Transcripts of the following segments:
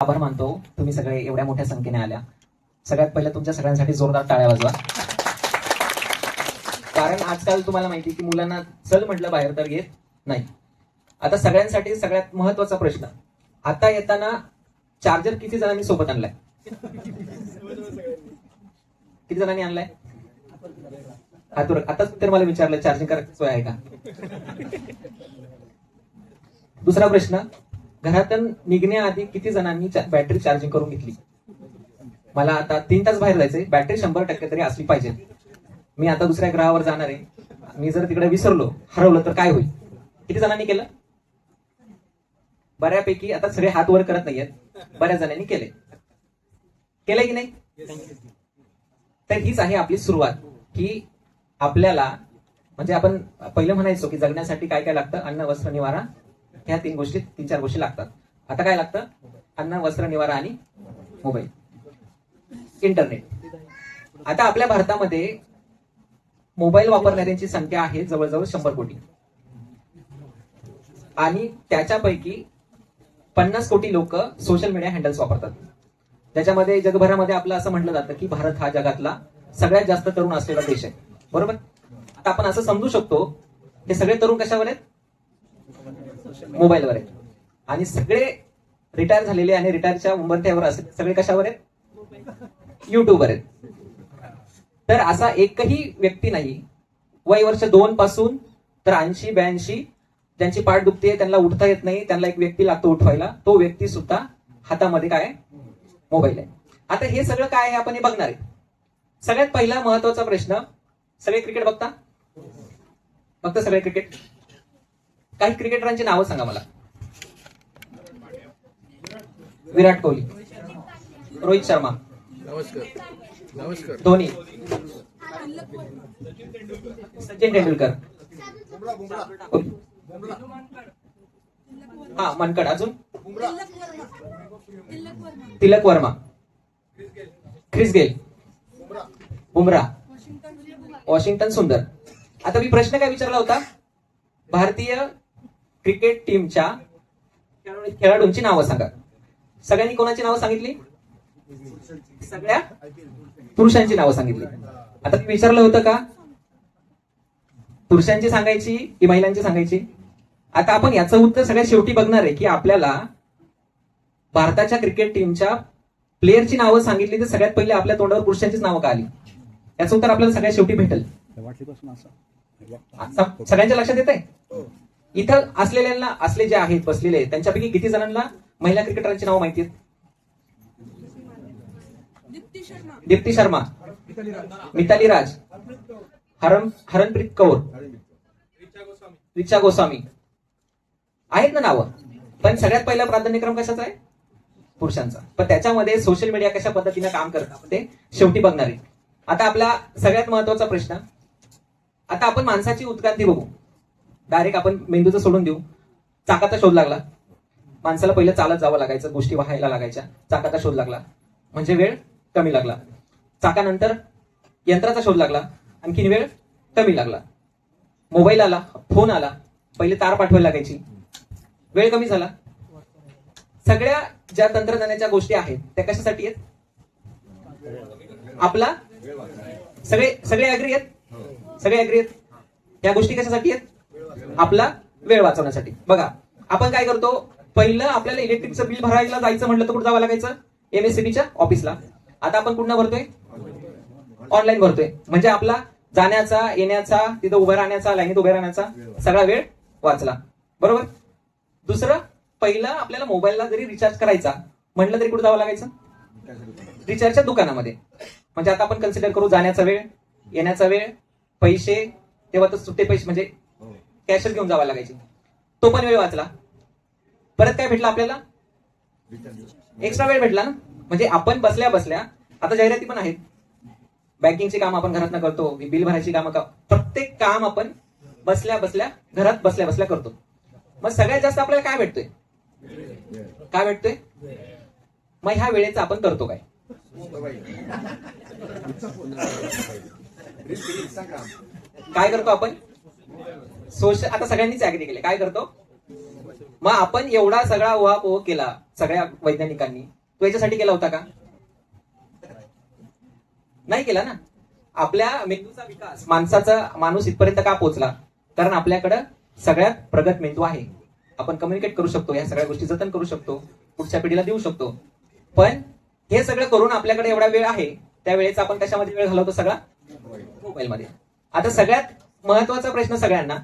आभार मानतो तुम्ही सगळे एवढ्या मोठ्या संख्येने आल्या. सगळ्यात पहिलं तुमच्या सगळ्यांसाठी जोरदार टाळ्या वाजवा. कारण आजकाल तुम्हाला माहिती की मुलांना चल म्हटलं बाहेर तर येत नाही. आता सगळ्यांसाठी सगळ्यात महत्वाचा प्रश्न, आता येताना चार्जर किती जणांनी सोबत आणलाय? किती जणांनी आणलाय? आताच तर मला विचारलं चार्जिंग करायची सोय आहे का? दुसरा प्रश्न, घरातून निघण्याआधी किती जणांनी बॅटरी चार्जिंग करून घेतली? मला आता 3 तास बाहेर जायचंय, बॅटरी 100% तरी असली पाहिजे. मी आता दुसऱ्या ग्रहावर जाणार आहे, मी जर तिकडे विसरलो, हरवलं तर काय होईल? किती जणांनी केलं? बऱ्यापैकी. आता सगळे हात वर करत नाहीयेत, बऱ्याच जणांनी केलंय की नाही? तर हीच आहे आपली सुरुवात, की आपल्याला म्हणजे आपण पहिलं म्हणायचो की जगण्यासाठी काय काय लागतं? अन्न, वस्त्र, निवारा. ह्या 3-4 गोष्टी लागतात. आता काय लागतं? अन्न, वस्त्र, निवारा आणि मोबाईल, इंटरनेट. आता आपल्या भारतामध्ये मोबाईल वापरणाऱ्यांची संख्या आहे जवळजवळ 100 कोटी आणि त्याच्यापैकी 50 कोटी लोक सोशल मीडिया हँडल्स वापरतात. त्याच्यामध्ये जगभरामध्ये आपलं असं म्हटलं जातं की भारत हा जगातला सगळ्यात जास्त तरुण असलेला देश आहे, बरोबर? आता आपण असं समजू शकतो हे सगळे तरुण कशावर आहेत? मोबाईलवर आहेत. आणि सगळे रिटायर झालेले आणि रिटायरच्या उंबरठ्यावर असे सगळे कशावर आहेत? युट्यूबवर आहेत. तर असा एकही व्यक्ती नाही वय वर्ष 2 पासून तर 80-82 ज्यांची पाठ दुखते, त्यांना उठता येत नाही, त्यांना एक व्यक्ती लागतो उठवायला, तो व्यक्ती सुद्धा हातामध्ये काय? मोबाईल आहे. आता हे सगळं काय आहे आपण हे बघणार आहे. सगळ्यात पहिला महत्वाचा प्रश्न, सगळे क्रिकेट बघता? फक्त सगळे क्रिकेट? काही क्रिकेटरांची नावं सांगा मला. विराट कोहली, रोहित शर्मा, नमस्कार, धोनी, सचिन तेंडुलकर, हा मनकड, अजून Tilak Varma, Chris Gayle, Bumrah, Washington सुंदर. आता मी प्रश्न काय विचारला होता? भारतीय क्रिकेट टीमच्या खेळाडूंची नावं सांगा. सगळ्यांनी कोणाची नावं सांगितली? सगळ्या पुरुषांची नावं सांगितली. आता मी विचारलं होतं का पुरुषांची सांगायची की महिलांची सांगायची? आता आपण याचं उत्तर सगळ्यात शेवटी बघणार आहे की आपल्याला भारताच्या क्रिकेट टीमच्या प्लेयरची नावं सांगितली तर सगळ्यात पहिले आपल्या तोंडावर पुरुषांचीच नावं का आली? याचं उत्तर आपल्याला सगळ्यात शेवटी भेटेल. सगळ्यांच्या लक्षात येत आहे? इथं असलेल्यांना, असले जे आहेत बसलेले, त्यांच्यापैकी किती जणांना महिला क्रिकेटरांची नावं माहिती आहेत? दीप्ती शर्मा, मिताली राज, हरमनप्रीत कौर, रिचा गोस्वामी आहेत ना नावं. पण सगळ्यात पहिला प्राधान्यक्रम कशाचा आहे? पुरुषांचा. पण त्याच्यामध्ये सोशल मीडिया कशा पद्धतीने काम करतात ते शेवटी बघणार आहे. आता आपला सगळ्यात महत्वाचा प्रश्न, आता आपण माणसाची उत्क्रांती बघू. डायरेक्ट आपण मेंदूचं सोडून देऊ. चाकाचा शोध लागला. माणसाला पहिलं चालत जावं लागायचं, गोष्टी व्हायला लागायच्या. चाकाचा शोध लागला म्हणजे वेळ कमी लागला. चाकानंतर यंत्राचा शोध लागला, आणखीन वेळ कमी लागला. मोबाईल आला, फोन आला, पहिले तार पाठवायला लागायची, वेळ कमी झाला. सगळ्या ज्या तंत्रज्ञानाच्या गोष्टी आहेत त्या कशासाठी आहेत? आपला सगळे अग्री आहेत? सगळे अग्री आहेत? या गोष्टी कशासाठी आहेत? आपला वेळ वाचवण्यासाठी. बघा आपण काय करतो, पहिलं आपल्याला इलेक्ट्रिकचं बिल भरायला जायचं म्हटलं तर कुठं जावं लागायचं? MSEBच्या ऑफिसला. आता आपण कुठं भरतोय? ऑनलाईन भरतोय. म्हणजे आपला जाण्याचा, येण्याचा, तिथं उभं राहण्याचा, लाईनीत उभे राहण्याचा सगळा वेळ वाचला, बरोबर? दुसरं, पहिलं आपल्याला मोबाईलला जरी रिचार्ज करायचा म्हटलं तरी कुठं जावं लागायचं? रिचार्जच्या दुकानामध्ये. म्हणजे आता आपण कन्सिडर करू जाण्याचा वेळ, येण्याचा वेळ, पैसे, तेव्हा तर सुट्टे पैसे म्हणजे कॅशच घेऊन जावं लागायचे, तो पण वेळ वाचला. परत काय भेटलं आपल्याला? एक्स्ट्रा वेळ भेटला ना. म्हणजे आपण बसल्या बसल्या, आता जाहिराती पण आहेत, बँकिंगची काम आपण घरात करतो, बिल भरायची कामं, प्रत्येक काम आपण बसल्या बसल्या, घरात बसल्या बसल्या करतो. मग सगळ्यात जास्त आपल्याला काय भेटतोय? काय भेटतोय? मग ह्या वेळेचा आपण करतो काय? काय करतो आपण? सोशल, आता सगळ्यांनीच ऍग्री केले, काय करतो? मग आपण एवढा सगळा उहापोह केला सगळ्या वैज्ञानिकांनी, तो याच्यासाठी केला होता का? नाही केला ना. आपल्या मेंदूचा विकास, माणूस इथपर्यंत का पोहोचला? कारण आपल्याकडं सगळ्यात प्रगत मेंदू आहे. आपण कम्युनिकेट करू शकतो, या सगळ्या गोष्टी जतन करू शकतो, पुढच्या पिढीला देऊ शकतो. पण हे सगळं करून आपल्याकडे एवढा वेळ आहे, त्या वेळेचा आपण कशामध्ये वेळ घालवतो? सगळा मोबाईलमध्ये. आता सगळ्यात महत्वाचा प्रश्न सगळ्यांना,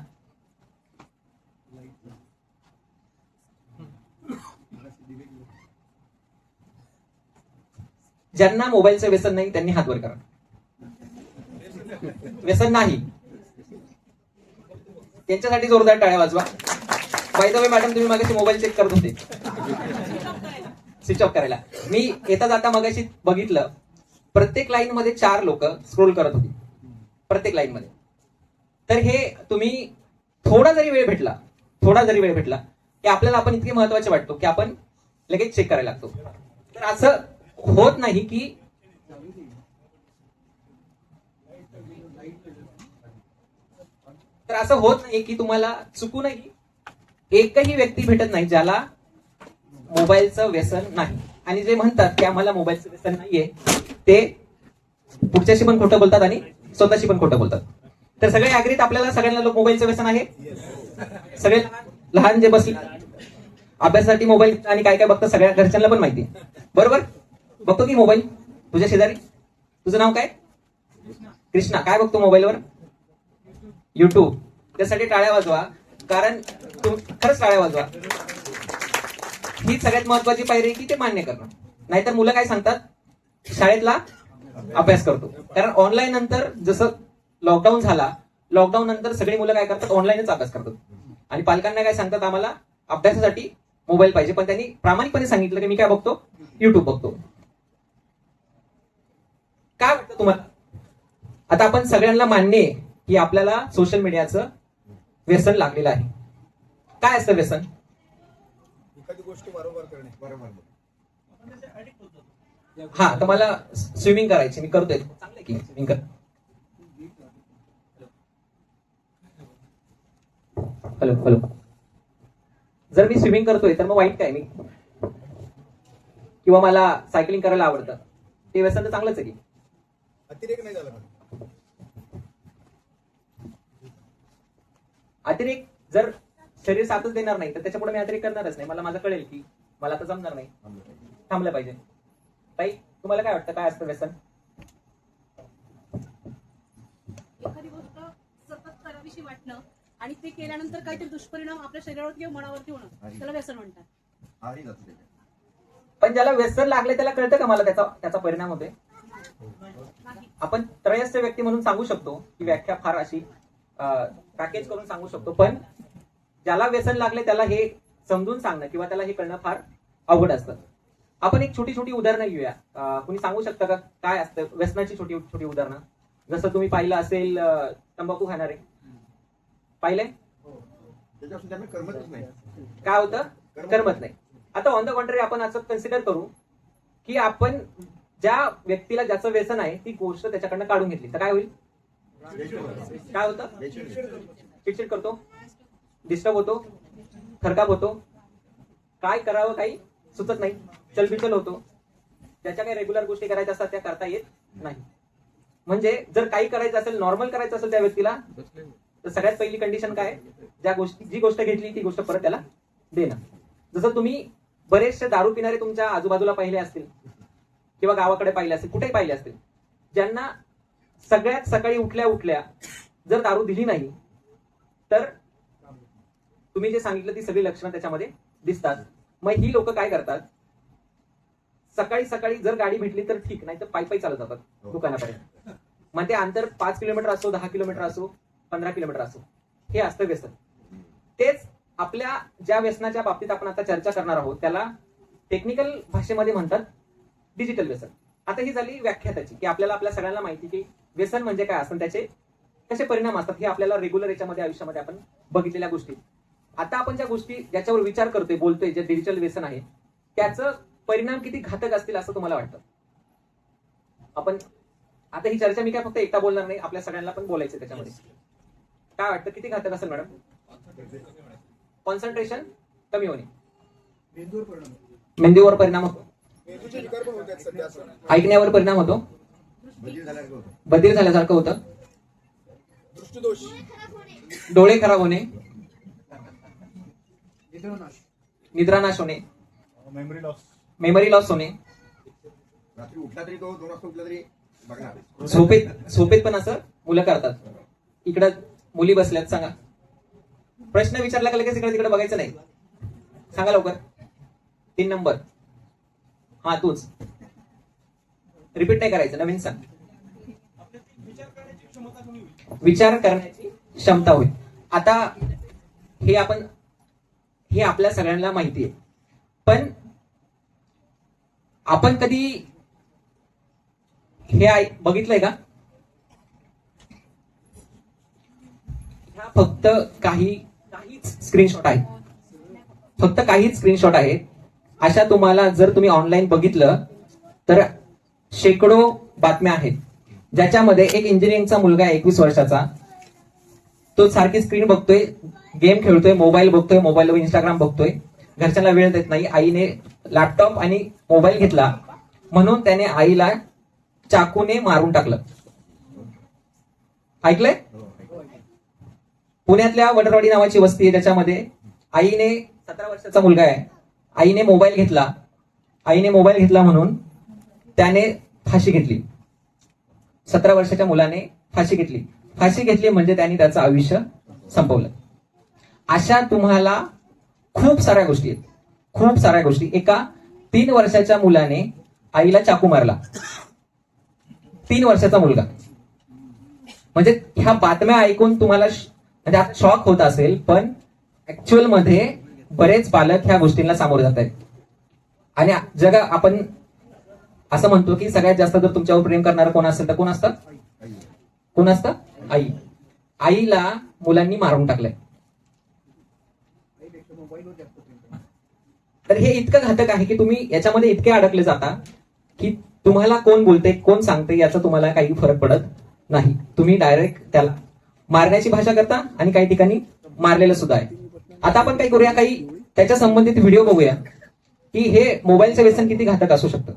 ज्यांना मोबाईलचं व्यसन नाही त्यांनी हात वर करा. व्यसन नाही त्यांच्यासाठी जोरदार टाळ्या वाजवा. बाय द वे मॅडम, तुम्ही मागाशी मोबाईल चेक करत होते, स्विच ऑफ करायला. मी येता जाता मगाशी बघितलं, प्रत्येक लाईन मध्ये 4 लोक स्क्रोल करत होती, प्रत्येक लाईन मध्ये. तर हे तुम्ही थोडा जरी वेळ भेटला की आपल्याला आपण इतके महत्वाचे वाटतो की आपण लगेच चेक करायला लागतो. तर असं होत नाही की तुम्हाला चुकूनही एकही व्यक्ती भेटत नाही ज्याला मोबाईलचं व्यसन नाही. आणि जे म्हणतात की आम्हाला मोबाईलचं व्यसन नाहीये, ते पुढच्याशी पण खोटं बोलतात आणि स्वतःशी पण खोटं बोलतात. तर सगळे अग्रीत, आपल्याला सगळ्यांना मोबाईलचं व्यसन आहे. सगळे लहान जे बसले अभ्यासासाठी मोबाईल आणि काय काय बघतात, सगळ्या घरच्यांना पण माहिती, बरोबर? बघतो की मोबाईल तुझ्या शेजारी. तुझं नाव काय? कृष्णा. काय बघतो मोबाईलवर? युट्यूब. त्यासाठी टाळ्या वाजवा, कारण खरंच टाळ्या वाजवा. ही सगळ्यात महत्वाची पायरी की ते मान्य करणं. नाहीतर मुलं काय सांगतात, शाळेतला अभ्यास करतो. कारण ऑनलाईन नंतर जसं लॉकडाऊन झाला, लॉकडाऊन नंतर सगळी मुलं काय करतात, ऑनलाईनच अभ्यास करतात. आणि पालकांना काय सांगतात, आम्हाला अभ्यासासाठी मोबाईल पाहिजे. पण त्यांनी प्रामाणिकपणे सांगितलं की मी काय बघतो, युट्यूब बघतो. काय वाटतं तुम्हाला? आता आपण सगळ्यांना मान्य आहे की आपल्याला सोशल मीडियाचं व्यसन लागलेलं आहे. काय असतं व्यसन? एखादी गोष्ट वारंवार करणे. हा, तर मला स्विमिंग करायची, मी करतोय, चांगलं की स्विमिंग कर. हॅलो. जर मी स्विमिंग करतोय तर मग वाईट काय? मी किंवा मला सायकलिंग करायला आवडतं, ते व्यसन तर चांगलंच आहे की. अतिरेक नाही झाला पाहिजे. अतिरेक जर शरीर साथच देणार नाही तर त्याच्यापुढे मी अतिरेक करणारच नाही. मला माझं कळेल की मला तर जमणार नाही, थांबलं पाहिजे. ताई, तुम्हाला काय वाटतं, काय असतं व्यसन? एखादी गोष्ट सतत करावीशी वाटणं आणि ते केल्यानंतर काहीतरी दुष्परिणाम आपल्या शरीरावर किंवा मनावरती होणं, त्याला व्यसन म्हणतात. पण ज्याला व्यसन लागले त्याला कळतं का मला त्याचा परिणाम होतोय? आपण त्रयस्थ व्यक्ती म्हणून सांगू शकतो, ही व्याख्या फार अशी पॅकेज करून सांगू शकतो. पण ज्याला व्यसन लागले त्याला हे समजून सांगणं किंवा त्याला हे कळणं फार अवघड असतं. आपण एक छोटी छोटी उदाहरणं घेऊया. कुणी सांगू शकतं का काय असतं व्यसनाची छोटी छोटी उदाहरणं? जसं तुम्ही पाहिलं असेल, तंबाखू खाणारे पाहिलंय, काय होतं? करमत नाही. आता ऑन द कॉन्ट्री आपण असं कन्सिडर करू की आपण ज्या व्यक्तीला ज्याचं व्यसन आहे ती गोष्ट त्याच्याकडनं काढून घेतली तर काय होईल? काय होतं? चिडचिड करतो, डिस्टर्ब होतो, थरकाप होतो, काय करावं काही सुचत नाही, चलबिचल होतो. त्याच्या काही रेग्युलर गोष्टी करायच्या असतात त्या करता येत नाही. म्हणजे जर काही करायचं असेल, नॉर्मल करायचं असेल त्या व्यक्तीला, तर सगळ्यात पहिली कंडिशन काय? जी गोष्ट घेतली ती गोष्ट परत त्याला देणं. जसं तुम्ही बरेचसे दारू पिणारे तुमच्या आजूबाजूला पाहिले असतील किंवा गावाकडे पाहिले असतील, कुठेही पाहिले असतील, ज्यांना सगळ्यात सकाळी उठल्या उठल्या जर दारू दिली नाही तर तुम्ही जे सांगितलं ती सगळी लक्षणं त्याच्यामध्ये दिसतात. मग ही लोक काय करतात, सकाळी सकाळी जर गाडी भेटली तर ठीक, नाही तर पायी चालत जातात दुकानापर्यंत. मग ते अंतर 5 किलोमीटर असो, 10 किलोमीटर असो, 15 किलोमीटर असो, हे असतं व्यसन. तेच आपल्या ज्या व्यसनाच्या बाबतीत आपण आता चर्चा करणार आहोत त्याला टेक्निकल भाषेमध्ये म्हणतात डिजिटल व्यसन. आता ही झाली व्याख्या त्याची, की आपल्याला आपल्या सगळ्यांना माहिती की व्यसन म्हणजे काय असतं, त्याचे कसे परिणाम असतात, हे आपल्याला रेग्युलर याच्यामध्ये आयुष्यामध्ये आपण बघितलेल्या गोष्टी. आता आपण ज्या गोष्टी ज्याच्यावर विचार करतोय, बोलतोय, जे डिजिटल व्यसन आहे त्याचं परिणाम किती घातक असतील असं तुम्हाला वाटतं? आपण आता ही चर्चा मी काय फक्त एकटा बोलणार नाही, आपल्या सगळ्यांना पण बोलायचं त्याच्यामध्ये. काय वाटतं किती घातक असेल मॅडम? कॉन्सन्ट्रेशन कमी होणे, मेंदूवर परिणाम होतो. मेंदूवर परिणाम होतो, मेंदूचे विकार पण होतात सध्या असं. ऐकण्यावर परिणाम होतो, बधीर झाल्यासारखं होतं, दृष्टिदोष, डोळे खराब होणे, निद्रानाश, निद्रानाश होणे, मेमरी लॉस, मेमरी लॉस होणे, रात्री उठला तरी तो 2 वाजता उठला तरी बघणार. झोपेत पण असं मुलं करतात. इकडं मुली बसल्यात, सांगा. प्रश्न विचारला का लगेच इकडे तिकडे बघायचं नाही. सांगा लवकर. 3 नंबर. हा तूच. रिपीट नाही करायचं, नवीन सांग. विचार करण्याची क्षमता होईल. आता हे आपल्या सगळ्यांना माहिती आहे, पण आपण कधी हे बघितलंय का? ह्या फक्त काहीच स्क्रीनशॉट आहेत, फक्त काहीच स्क्रीनशॉट आहेत. अशा तुम्हाला जर तुम्ही ऑनलाईन बघितलं तर शेकडो बातम्या आहेत, ज्याच्यामध्ये एक इंजिनिअरिंगचा मुलगा आहे 21 वर्षाचा, तो सारखी स्क्रीन बघतोय, गेम खेळतोय, मोबाईल बघतोय, मोबाईलवर इंस्टाग्राम बघतोय, घरच्यांना वेळ देत नाही. आईने लॅपटॉप आणि मोबाईल घेतला म्हणून त्याने आईला चाकूने मारून टाकलं. ऐकलंय? पुण्यातल्या वडरवाडी नावाची वस्ती आहे, त्याच्यामध्ये आईने 17 वर्षाचा मुलगा आहे, आईने मोबाईल घेतला म्हणून त्याने फाशी घेतली. 17 वर्षाच्या मुलाने फाशी घेतली म्हणजे त्यांनी त्याचं आयुष्य संपवलं. अशा तुम्हाला खूप साऱ्या गोष्टी. एका 3 वर्षाच्या मुलाने आईला चाकू मारला. 3 वर्षाचा मुलगा. म्हणजे ह्या बातम्या ऐकून तुम्हाला म्हणजे आता शॉक होत असेल, पण ऍक्च्युअल मध्ये बरेच पालक ह्या गोष्टींना सामोरे जात आहेत. आणि आपण असं म्हणतो की सगळ्यात जास्त जर तुमच्यावर प्रेम करणारं कोण असेल तर कोण असतं? आई. आईला मुलांनी मारून टाकलंय. तर हे इतकं घातक आहे की तुम्ही याच्यामध्ये इतके अडकले जाता की तुम्हाला कोण बोलते, कोण सांगते याचा तुम्हाला काही फरक पडत नाही. तुम्ही डायरेक्ट त्याला मारण्याची भाषा करता आणि काही ठिकाणी मारलेलं सुद्धा आहे. आता आपण काय करूया, काही त्याच्या संबंधित व्हिडिओ बघूया की हे मोबाईलचं व्यसन किती घातक असू शकतं.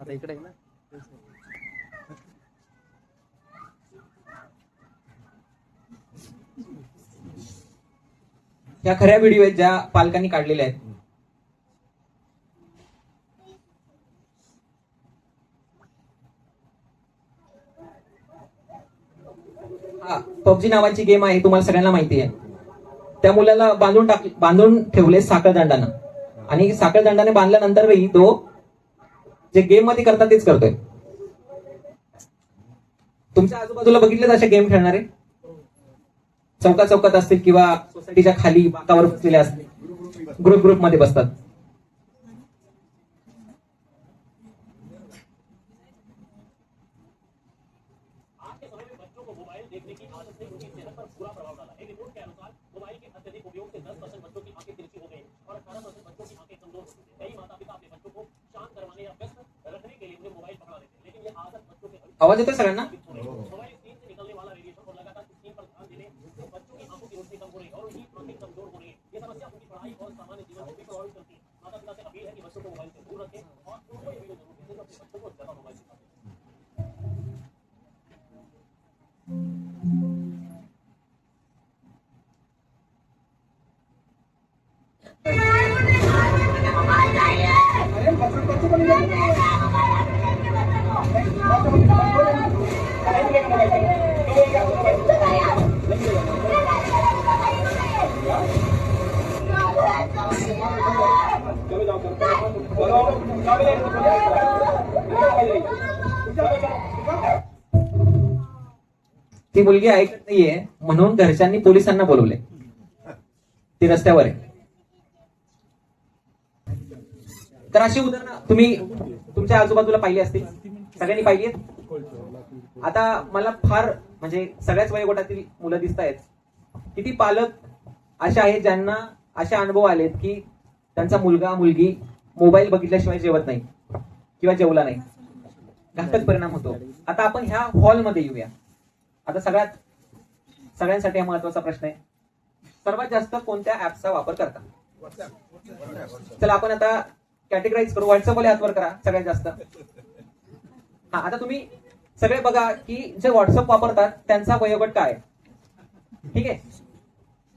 आता इकडे आहे ना. ह्या खऱ्या व्हिडिओ आहेत ज्या पालकांनी काढलेल्या आहेत. हा पबजी नावाची गेम आहे, तुम्हाला सगळ्यांना माहिती आहे. त्या मुलाला बांधून ठेवले साखळदंडानं, आणि साखळदंडाने बांधल्यानंतरही तो जे गेम मध्ये करतात तेच करतोय. तुमच्या आजूबाजूला बघितलेच असे गेम खेळणारे चौकात असतील किंवा सोसायटीच्या खाली बाकावर बसलेले असतील, ग्रुप मध्ये बसतात. आवाज येतोय सगळ्यांना? ती मुलगी ऐकत नाहीये म्हणून घरच्यांनी पोलिसांना बोलवले. ती रस्त्यावर आहे. तर अशी उदाहरणं तुम्ही तुमच्या आजूबाजूला पाहिली असतील, सगळ्यांनी पाहिली आहेत. आता मला फार म्हणजे सगळ्याच वयोगटातील मुलं दिसत आहेत. किती पालक अशा आहेत ज्यांना असे अनुभव आलेत की त्यांचा मुलगा मुलगी मोबाईल बघितल्याशिवाय जेवत नाही किंवा जेवला नाही. घातक परिणाम होतो. आता आपण ह्या हॉलमध्ये येऊया. आता सगळ्यांसाठी हा महत्वाचा प्रश्न आहे. सर्वात जास्त कोणत्या ऍपचा वापर करता? चला आपण आता कॅटेगराईज करू. व्हॉट्सअपवाले हातवर करा सगळ्यात जास्त. हा, आता तुम्ही सगळे बघा की जे व्हॉट्सअप वापरतात त्यांचा वयोगट काय आहे. ठीक आहे.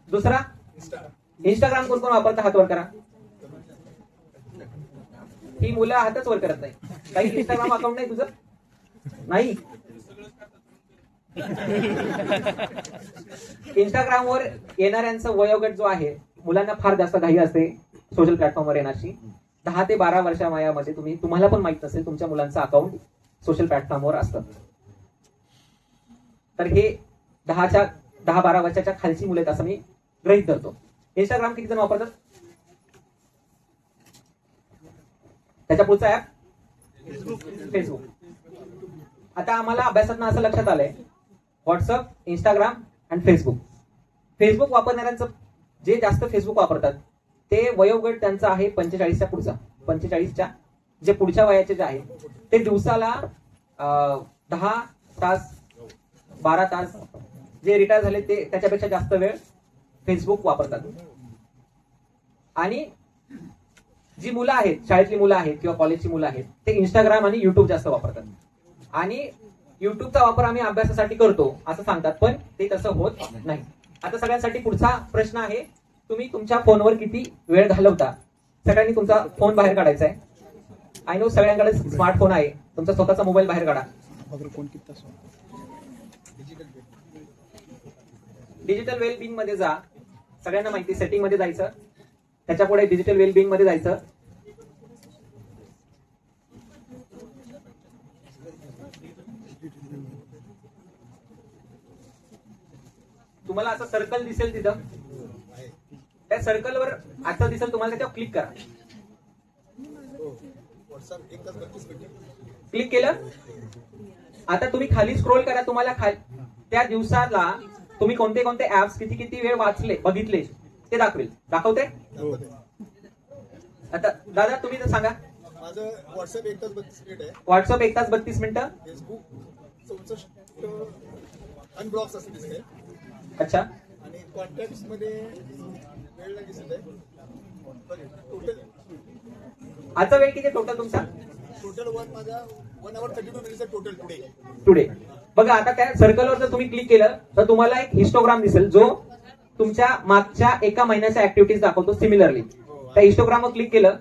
दुसरा इंस्टाग्राम कोण कोण वापरता हातवर करा. ही मुलं हातच वर करत नाही. काही इंस्टाग्राम अकाउंट नाही तुझं? नाही. इंस्टाग्रामवर येणाऱ्यांचं वयोगट जो आहे, मुलांना फार जास्त घाई असते सोशल प्लॅटफॉर्मवर येण्याची. 10 ते 12 वर्षा वयामध्ये तुम्हाला पण माहित नसेल तुमच्या मुलांचं अकाउंट सोशल प्लॅटफॉर्मवर असतं. तर हे 10-12 वर्षाच्या खालची मुलं आहेत असं मी गृहीत धरतो. इंस्टाग्राम किती जण वापरतात? त्याच्या पुढचा ऍप फेसबुक. आता आम्हाला अभ्यासातनं असं लक्षात आलंय व्हॉट्सअप, इंस्टाग्राम आणि फेसबुक वापरणाऱ्यांचं जे जास्त फेसबुक वापरतात ते वयोगट त्यांचा आहे 45च्या पुढचा. 45च्या जे पुढच्या वयाचे जे आहे ते दिवसाला 10 तास 12 तास, जे रिटायर झाले ते त्याच्यापेक्षा जास्त वेळ फेसबुक वापरतात. आणि जी मुलं आहेत, शाळेतली मुलं आहेत किंवा कॉलेजची मुलं आहेत, ते इंस्टाग्राम आणि युट्यूब जास्त वापरतात. आणि युट्यूबचा वापर आम्ही अभ्यासासाठी करतो असं सांगतात, पण ते तसं होत नाही. आता सगळ्यांसाठी पुढचा प्रश्न आहे, तुम्ही तुमच्या फोनवर किती वेळ घालवता? सगळ्यांनी तुमचा फोन बाहेर काढायचा आहे. आय नो सगळ्यांकडे स्मार्टफोन आहे. तुमचा स्वतःचा मोबाईल बाहेर काढा. डिजिटल वेलबिंग मध्ये जा. सगळ्यांना माहिती, सेटिंग मध्ये जायचं, त्याच्या पुढे डिजिटल वेलबिंग मध्ये जायचं. तुम्हाला असं सर्कल दिसेल तिथं. त्या सर्कलवर आता दिसेल तुम्हाला, त्याच्यावर क्लिक करा. क्लिक केलं. आता तुम्ही खाली स्क्रोल करा. तुम्हाला त्या दिवसाला तुम्ही कोणते कोणते ऍप्स किती किती वेळ बघितले ते दाखवते. आता दादा तुम्ही तर सांगा. माझं व्हॉट्सअप 1 तास 32 मिनिट आहे. व्हॉट्सअप 1 तास 32 मिनिटं. फेसबुक 64 अनब्लॉक्स असं दिसतंय. अच्छा. आणि कॉन्टॅक्ट्स मध्ये वेळ दिसत आहे. टोटल आजचा वेळ किती टोटल तुमचा? टोटल माझा 1 hour 32 मिनिट्स आहे टोटल टुडे. बघा आता त्या सर्कलवर जर तुम्ही क्लिक केलं तर तुम्हाला एक हिस्टोग्राम दिसेल जो तुमच्या मागच्या एका महिन्याच्या ऍक्टिव्हिटीज दाखवतो. सिमिलरली त्या हिस्टोग्रामवर क्लिक केलं,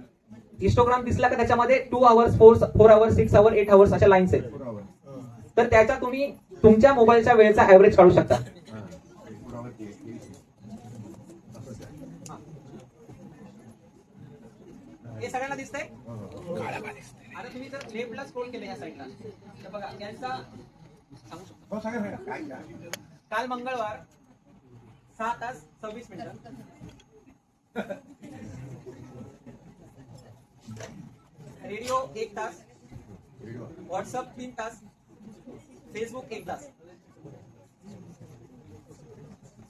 हिस्टोग्राम दिसला का त्याच्यामध्ये 2 hours, 4 hours, 6 hours, 8 hours अशा लाईन्स आहेत. तर त्याचा तुम्ही तुमच्या मोबाईलच्या वेळेचा ऍव्हरेज काढू शकता. हे सगळ्यांना दिसतंय. आता तुम्ही जर लेफ्टला स्क्रोल केलं या साईडला तर बघा यांचा सांगू शकतो. काल मंगळवार 6 तास 26 मिनिटं. रेडिओ 1 तास, व्हॉट्सअप 3 तास, फेसबुक 1 तास.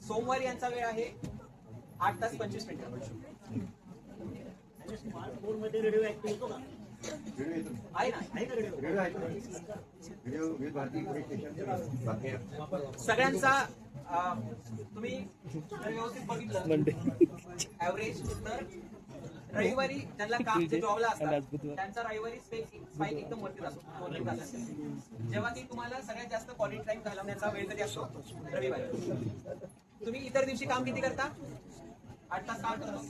सोमवार यांचा वेळ आहे 8 तास 25 मिनिटं. स्मार्टफोन मध्ये रेडिओ ऍक्टिव्ह होतो का? आहे ना. सगळ्यांचा तुम्ही व्यवस्थित बघितलं ऍव्हरेज तर रविवारी ज्यांना काम जे जॉबला असतात त्यांचा रविवारी स्पाइक एकदम वरती असतो. जेव्हा की तुम्हाला सगळ्यात जास्त क्वालिटी टाइम घालवण्याचा वेळ कधी असतो? रविवारी. तुम्ही इतर दिवशी काम किती करता? 8 तास काम करतो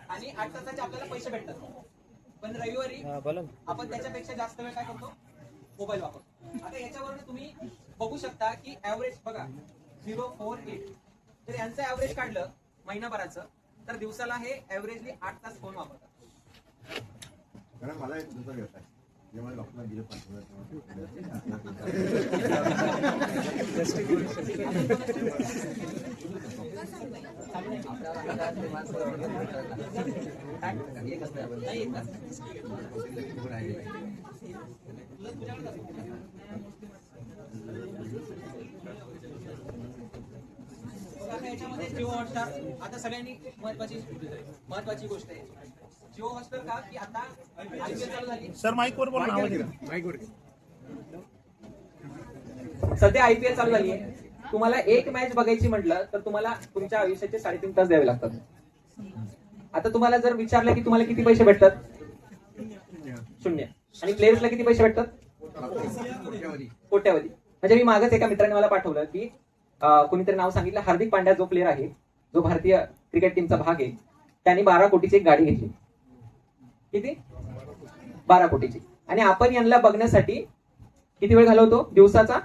आणि 8 तासाचे आपल्याला पैसे भेटतात. पण रविवारी आपण त्याच्यापेक्षा जास्त वेळ काय करतो? मोबाईल वापरतो. आता याच्यावरून तुम्ही बघू शकता की ऍव्हरेज बघा 048. तर यांचं ऍव्हरेज काढलं महिनाभराचं तर दिवसाला हे ऍव्हरेजली 8 तास फोन वापरतात. कारण मला एक दुसरा व्यवसाय जेव्हा डॉक्टरला गेलं याच्यामध्ये जिओ हॉटस्टार आता सगळ्यांनी महत्वाची गोष्ट आहे. जिओ हॉटस्टार का की आता IPL चालू झाली. सर माईक वर बोला. माईक वर सध्या आयपीएल चालू झाली आहे. तुम्हाला एक मॅच बघायची म्हटलं तर तुम्हाला तुमच्या आयुष्याचे 3.5 तास द्यावे लागतात. आता तुम्हाला जर विचारलं की तुम्हाला किती पैसे भेटतात, 0. आणि प्लेयर्सला किती पैसे भेटतात, कोट्यावधी. म्हणजे मी मागच एका मित्राने मला पाठवलं की कोणीतरी नाव सांगितलं, हार्दिक पांड्या जो प्लेअर आहे, जो भारतीय क्रिकेट टीमचा भाग आहे, त्यांनी 12 कोटीची एक गाडी घेतली. किती? 12 कोटीची. आणि आपण यांना बघण्यासाठी किती वेळ घालवतो दिवसाचा?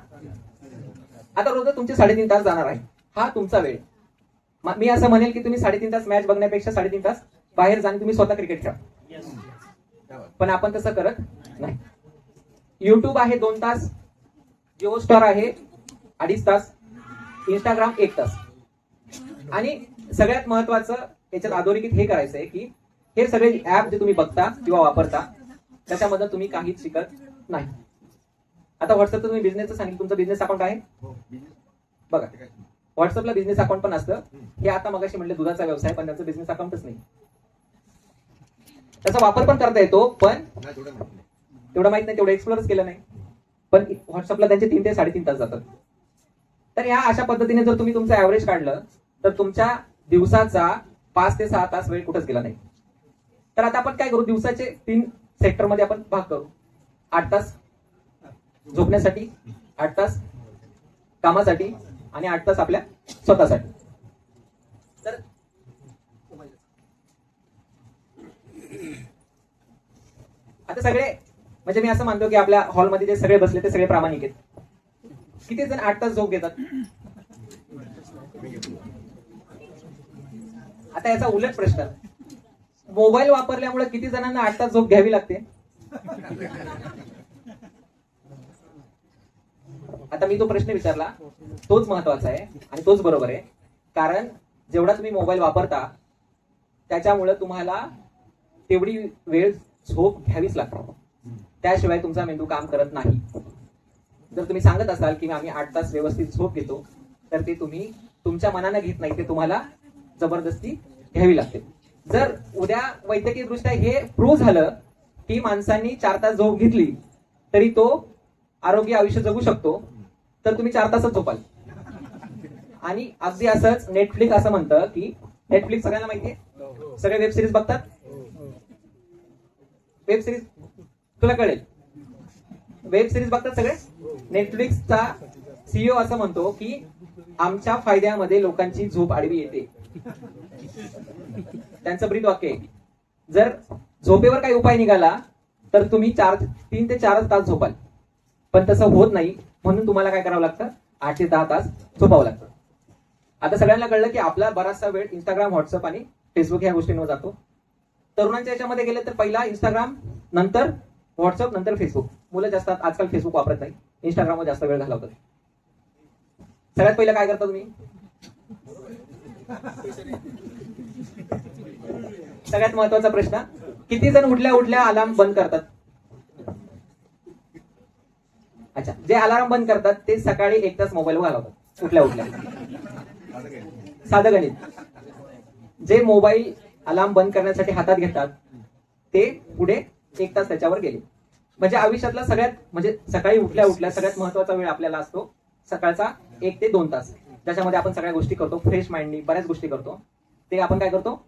आता रोज तुमचे 3.5 तास जाणार आहे. हा तुमचा वेळ. मी असं म्हणेल की तुम्ही 3.5 तास मॅच बघण्यापेक्षा 3.5 तास बाहेर जाऊन तुम्ही स्वतः क्रिकेट खेळा. पण आपण तसं करत नाही. युट्यूब आहे 2 तास, जिओ स्टार आहे 2.5 तास, इंस्टाग्राम 1 तास. आणि सगळ्यात महत्वाचं याच्यात अधोरेखित हे करायचं आहे की हे सगळे ऍप जे तुम्ही बघता किंवा वापरता त्याच्यामध्ये तुम्ही काहीच शिकत नाही. आता व्हॉट्सअपचं तुम्ही बिझनेसचं सांगितलं, तुमचं बिझनेस अकाउंट आहे बघा. व्हॉट्सअपला बिझनेस अकाउंट पण असतं. हे आता मगाशी म्हटलं दुधाचा व्यवसाय, पण त्याचं बिझनेस अकाउंटच नाही. त्याचा वापर पण करता येतो, पण तेवढं माहित नाही, तेवढं एक्सप्लोरच केलं नाही. पण व्हॉट्सअपला त्यांचे 3 ते 3.5 तास जातात. तर ह्या अशा पद्धतीने जर तुम्ही तुमचं ऍव्हरेज काढलं तर तुमच्या दिवसाचा 5 ते 6 तास वेळ कुठंच गेला नाही. तर आता आपण काय करू, दिवसाचे 3 सेक्टरमध्ये आपण भाग करू. 8 तास झोपण्यासाठी, 8 तास कामासाठी आणि 8 तास आपल्या स्वतःसाठी. तर आता सगळे म्हणजे मी असं मानतो की आपल्या हॉलमध्ये जे सगळे बसले ते सगळे प्रामाणिक आहेत. किती जण 8 तास झोप घेतात? आता याचा उलट प्रश्न, मोबाईल वापरल्यामुळे किती जणांना 8 तास झोप घ्यावी लागते? आता मी तो प्रश्न विचारला, तोच महत्वाचा आहे आणि तोच बरोबर आहे. कारण जेवढा तुम्ही मोबाईल वापरता त्याच्यामुळे तुम्हाला तेवढी वेळ झोप घ्यावीच लागते. त्याशिवाय तुमचा मेंदू काम करत नाही. जर तुम्ही सांगत असाल की आम्ही 8 तास व्यवस्थित झोप घेतो, तर ते तुम्ही तुमच्या मनानं घेत नाही, ते तुम्हाला जबरदस्ती घ्यावी लागते. जर उद्या वैद्यकीय दृष्ट्या हे प्रूव्ह झालं की माणसांनी 4 तास झोप घेतली तरी तो आरोग्य आयुष्य जगू शकतो, तर तुम्ही 4 तासच झोपाल. आणि अगदी असंच नेटफ्लिक्स असं म्हणतं की, नेटफ्लिक्स सगळ्यांना माहितीये, सगळे वेब सिरीज बघतात. वेब सिरीज तुला कळेल, वेब सिरीज बघतात सगळे. नेटफ्लिक्सचा सीईओ असं म्हणतो की आमच्या फायद्यामध्ये लोकांची झोप आडवी येते. त्यांचं ब्रीद वाक्य आहे, जर झोपेवर काही उपाय निघाला तर तुम्ही 3 ते 4 तास झोपाल. पण तसं होत नाही, म्हणून तुम्हाला काय करावं लागतं, 8 ते 10 तास झोपावं लागतं. आता सगळ्यांना कळलं की आपला बराचसा वेळ इंस्टाग्राम, व्हॉट्सअप आणि फेसबुक ह्या गोष्टींवर जातो. तरुणांच्या याच्यामध्ये गेले तर पहिला इंस्टाग्राम, नंतर व्हॉट्सअप, नंतर फेसबुक. मुलं जास्त आजकाल फेसबुक वापरत नाही, इंस्टाग्रामवर जास्त वेळ घालवतात. सगळ्यात पहिलं काय करता तुम्ही? सगळ्यात महत्वाचा प्रश्न, किती जण उठल्या उठल्या अलार्म बंद करतात? अच्छा, जे अलार्म बंद करतात ते सकाळी 1 तास मोबाईलवर घालवतात उठल्या उठल्या. साधं गणित. जे मोबाईल अलार्म बंद करण्यासाठी हातात घेतात ते पुढे 1 तास त्याच्यावर गेले. म्हणजे आयुष्यातला सगळ्यात, म्हणजे सकाळी उठल्या उठल्या सगळ्यात महत्वाचा वेळ आपल्याला असतो सकाळचा 1 ते 2 तास, ज्याच्यामध्ये आपण सगळ्या गोष्टी करतो, फ्रेश माइंडनी बऱ्याच गोष्टी करतो. ते आपण काय करतो,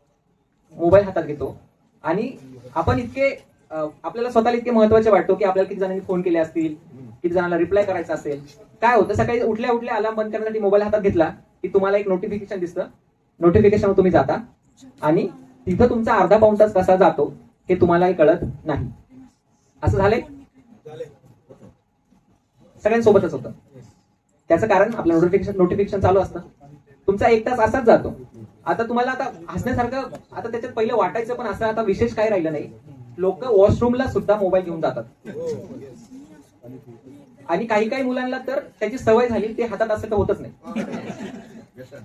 मोबाईल हातात घेतो. आणि आपण इतके आपल्याला स्वतःला इतके महत्वाचे वाटतो की आपल्याला किती जणांनी फोन केले असतील, किती जणांना रिप्लाय करायचा असेल. काय होतं, सकाळी उठल्या उठल्या अलार्म बंद करण्यासाठी मोबाईल हातात घेतला की तुम्हाला एक नोटिफिकेशन दिसतं. नोटिफिकेशनवर तुम्ही जाता आणि तिथं तुमचा अर्धा पाऊण तास कसा जातो हे तुम्हालाही कळत नाही. असं झालंय सगळ्यांसोबतच होतं. त्याचं कारण आपलं नोटिफिकेशन चालू असतं. तुमचा 1 तास असाच जातो. आता तुम्हाला आता हसण्यासारखं, आता त्याच्यात पहिलं वाटायचं पण असं आता विशेष काय राहिलं नाही. लोक वॉशरूमला सुद्धा मोबाईल घेऊन जातात. आणि काही काही मुलांना तर त्याची सवय झाली, ते हातात असं तर होतच नाही.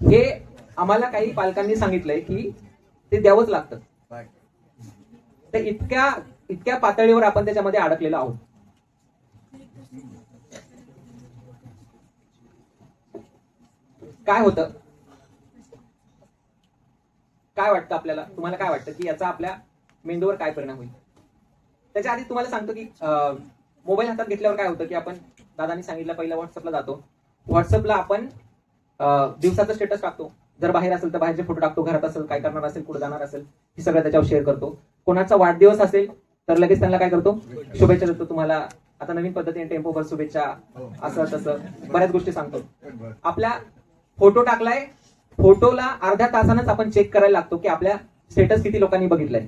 हे आम्हाला काही पालकांनी सांगितलंय की ते द्यावंच लागतं. तर इतक्या पातळीवर आपण त्याच्यामध्ये अडकलेलो आहोत. काय होतं, काय वाटतं आपल्याला, तुम्हाला काय वाटतं की याचा आपल्या मेंदूवर काय परिणाम होईल? त्याच्या आधी तुम्हाला सांगतो की मोबाईल हातात घेतल्यावर काय होतं की आपण दादानी सांगितलं पहिला व्हॉट्सअपला जातो. व्हॉट्सअपला आपण दिवसाचा स्टेटस टाकतो. जर बाहेर असेल तर बाहेरचे फोटो टाकतो, घरात असेल काय करणार असेल कुठे जाणार असेल हे सगळं त्याच्यावर शेअर करतो. कोणाचा वाढदिवस असेल तर लगेच त्यांना काय करतो, शुभेच्छा देतो. तुम्हाला आता नवीन पद्धतीने टेम्पोवर शुभेच्छा, असं तसं बऱ्याच गोष्टी सांगतो. आपल्या फोटो टाकलाय, फोटोला अर्ध्या तासानच आपण चेक करायला लागतो की आपल्या स्टेटस किती लोकांनी बघितलंय.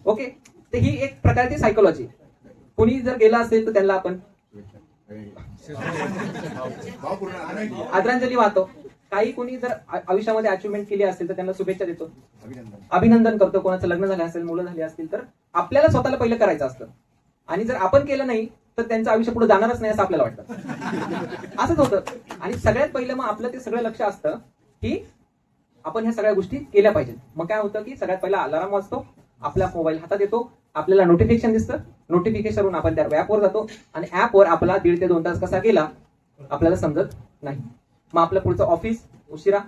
ओके, तर ही एक प्रकारची सायकोलॉजी. कुणी जर गेला असेल तर त्यांना आपण आदरांजली वाहतो. काही कुणी जर आयुष्यामध्ये अचिव्हमेंट केली असेल तर त्यांना शुभेच्छा देतो, अभिनंदन करतो. कोणाचं लग्न झालं असेल, मुलं झाली असतील तर आपल्याला स्वतःला पहिलं करायचं असतं. आणि जर आपण केलं नाही तर त्यांचं आयुष्य पुढे जाणारच नाही असं आपल्याला वाटतं. असंच होतं. आणि सगळ्यात पहिलं मग आपलं ते सगळं लक्ष असतं की आपण ह्या सगळ्या गोष्टी केल्या पाहिजेत. मग काय होतं की सगळ्यात पहिला अलार्म वाजतो, आपला मोबाईल हातात येतो, आपल्याला नोटिफिकेशन दिसतं, नोटिफिकेशनवरून आपण त्या ऍपवर जातो आणि ऍपवर आपला 1.5 ते 2 तास कसा गेला आपल्याला समजत नाही. मग आपलं पुढचं ऑफिस उशिरा,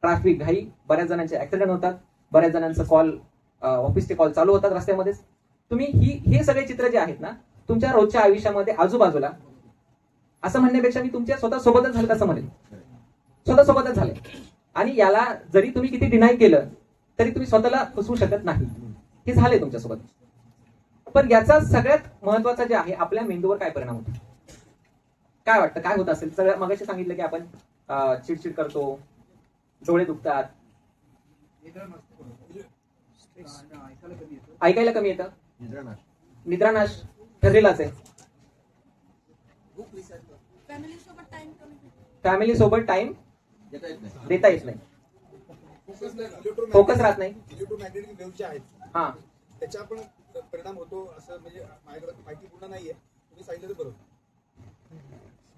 ट्रॅफिक, घाई, बऱ्याच जणांचे ऍक्सिडेंट होतात, बऱ्याच जणांचं कॉल, ऑफिसचे कॉल चालू होतात रस्त्यामध्येच. तुम्ही हे सगळे चित्र जे आहेत ना तुमच्या रोजच्या आयुष्यामध्ये आजूबाजूला, असं म्हणण्यापेक्षा मी तुमच्या स्वतः सोबतच झालं असं म्हणेन, स्वतः सोबतच झाले. आणि याला जरी तुम्ही किती डिनाय केलं तरी तुम्ही स्वतःला फसवू शकत नाही. हे झाले तुमच्यासोबत. पण याचा सगळ्यात महत्वाचा जे आहे आपल्या मेंदूवर काय परिणाम होतो, काय वाटतं काय होत असेल? सगळ्यात मगाशी सांगितलं की आपण चिडचिड करतो, डोळे दुखतात, ऐकायला कमी येतं, निद्रानाश ठरलेलाच आहे, फॅमिली सोबत टाइम देता येत नाही, फोकस राहत नाही. इलेक्ट्रोमॅग्नेटिक वेव्ह जे आहेत हा, त्याचा पण परिणाम होतो असं, म्हणजे माझ्याकडे माहिती पूर्ण नाहीये, तुम्ही सांगितलं तर बरोबर.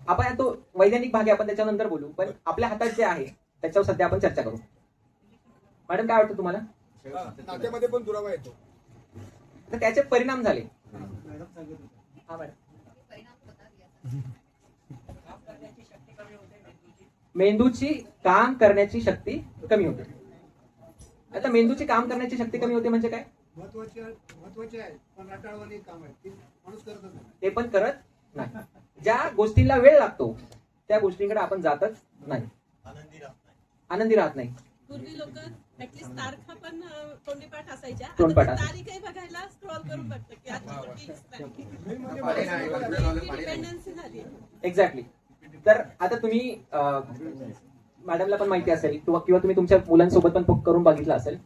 आपण तो वैज्ञानिक भाग आहे, आपण त्याच्यानंतर बोलू. पण आपल्या हातात जे आहे त्याच्यावर सध्या आपण चर्चा करू. मॅडम काय वाटतं तुम्हाला? नात्यामध्ये पण दुरावा येतो, तर त्याचे परिणाम झाले. हा मॅडम, मेंदूची काम करण्याची शक्ती कमी होते. आता मेंदूची काम करण्याची शक्ती कमी होते म्हणजे काय? महत्वाचे आहे पण रटाळवाणी काम आहे, ते माणूस करतच नाही. ते पण करत नाही. ज्या गोष्टींना वेळ लागतो त्या गोष्टींकडे आपण जातच नाही, आनंदी राहत नाही. पूर्वी लोक ऍटलीस्ट तारखा पण तोंडीपाठ असायच्या, तोंडपाठ आता असायच्या. तारीखही बघायला स्क्रॉल करून बघतात की आजची पाणी डिपेंडन्सी झाली. एक्झॅक्टली. तर आता तुम्ही मॅडमला पण माहिती असेल किंवा तुम्ही तुमच्या मुलांसोबत पण करून बघितलं असेल.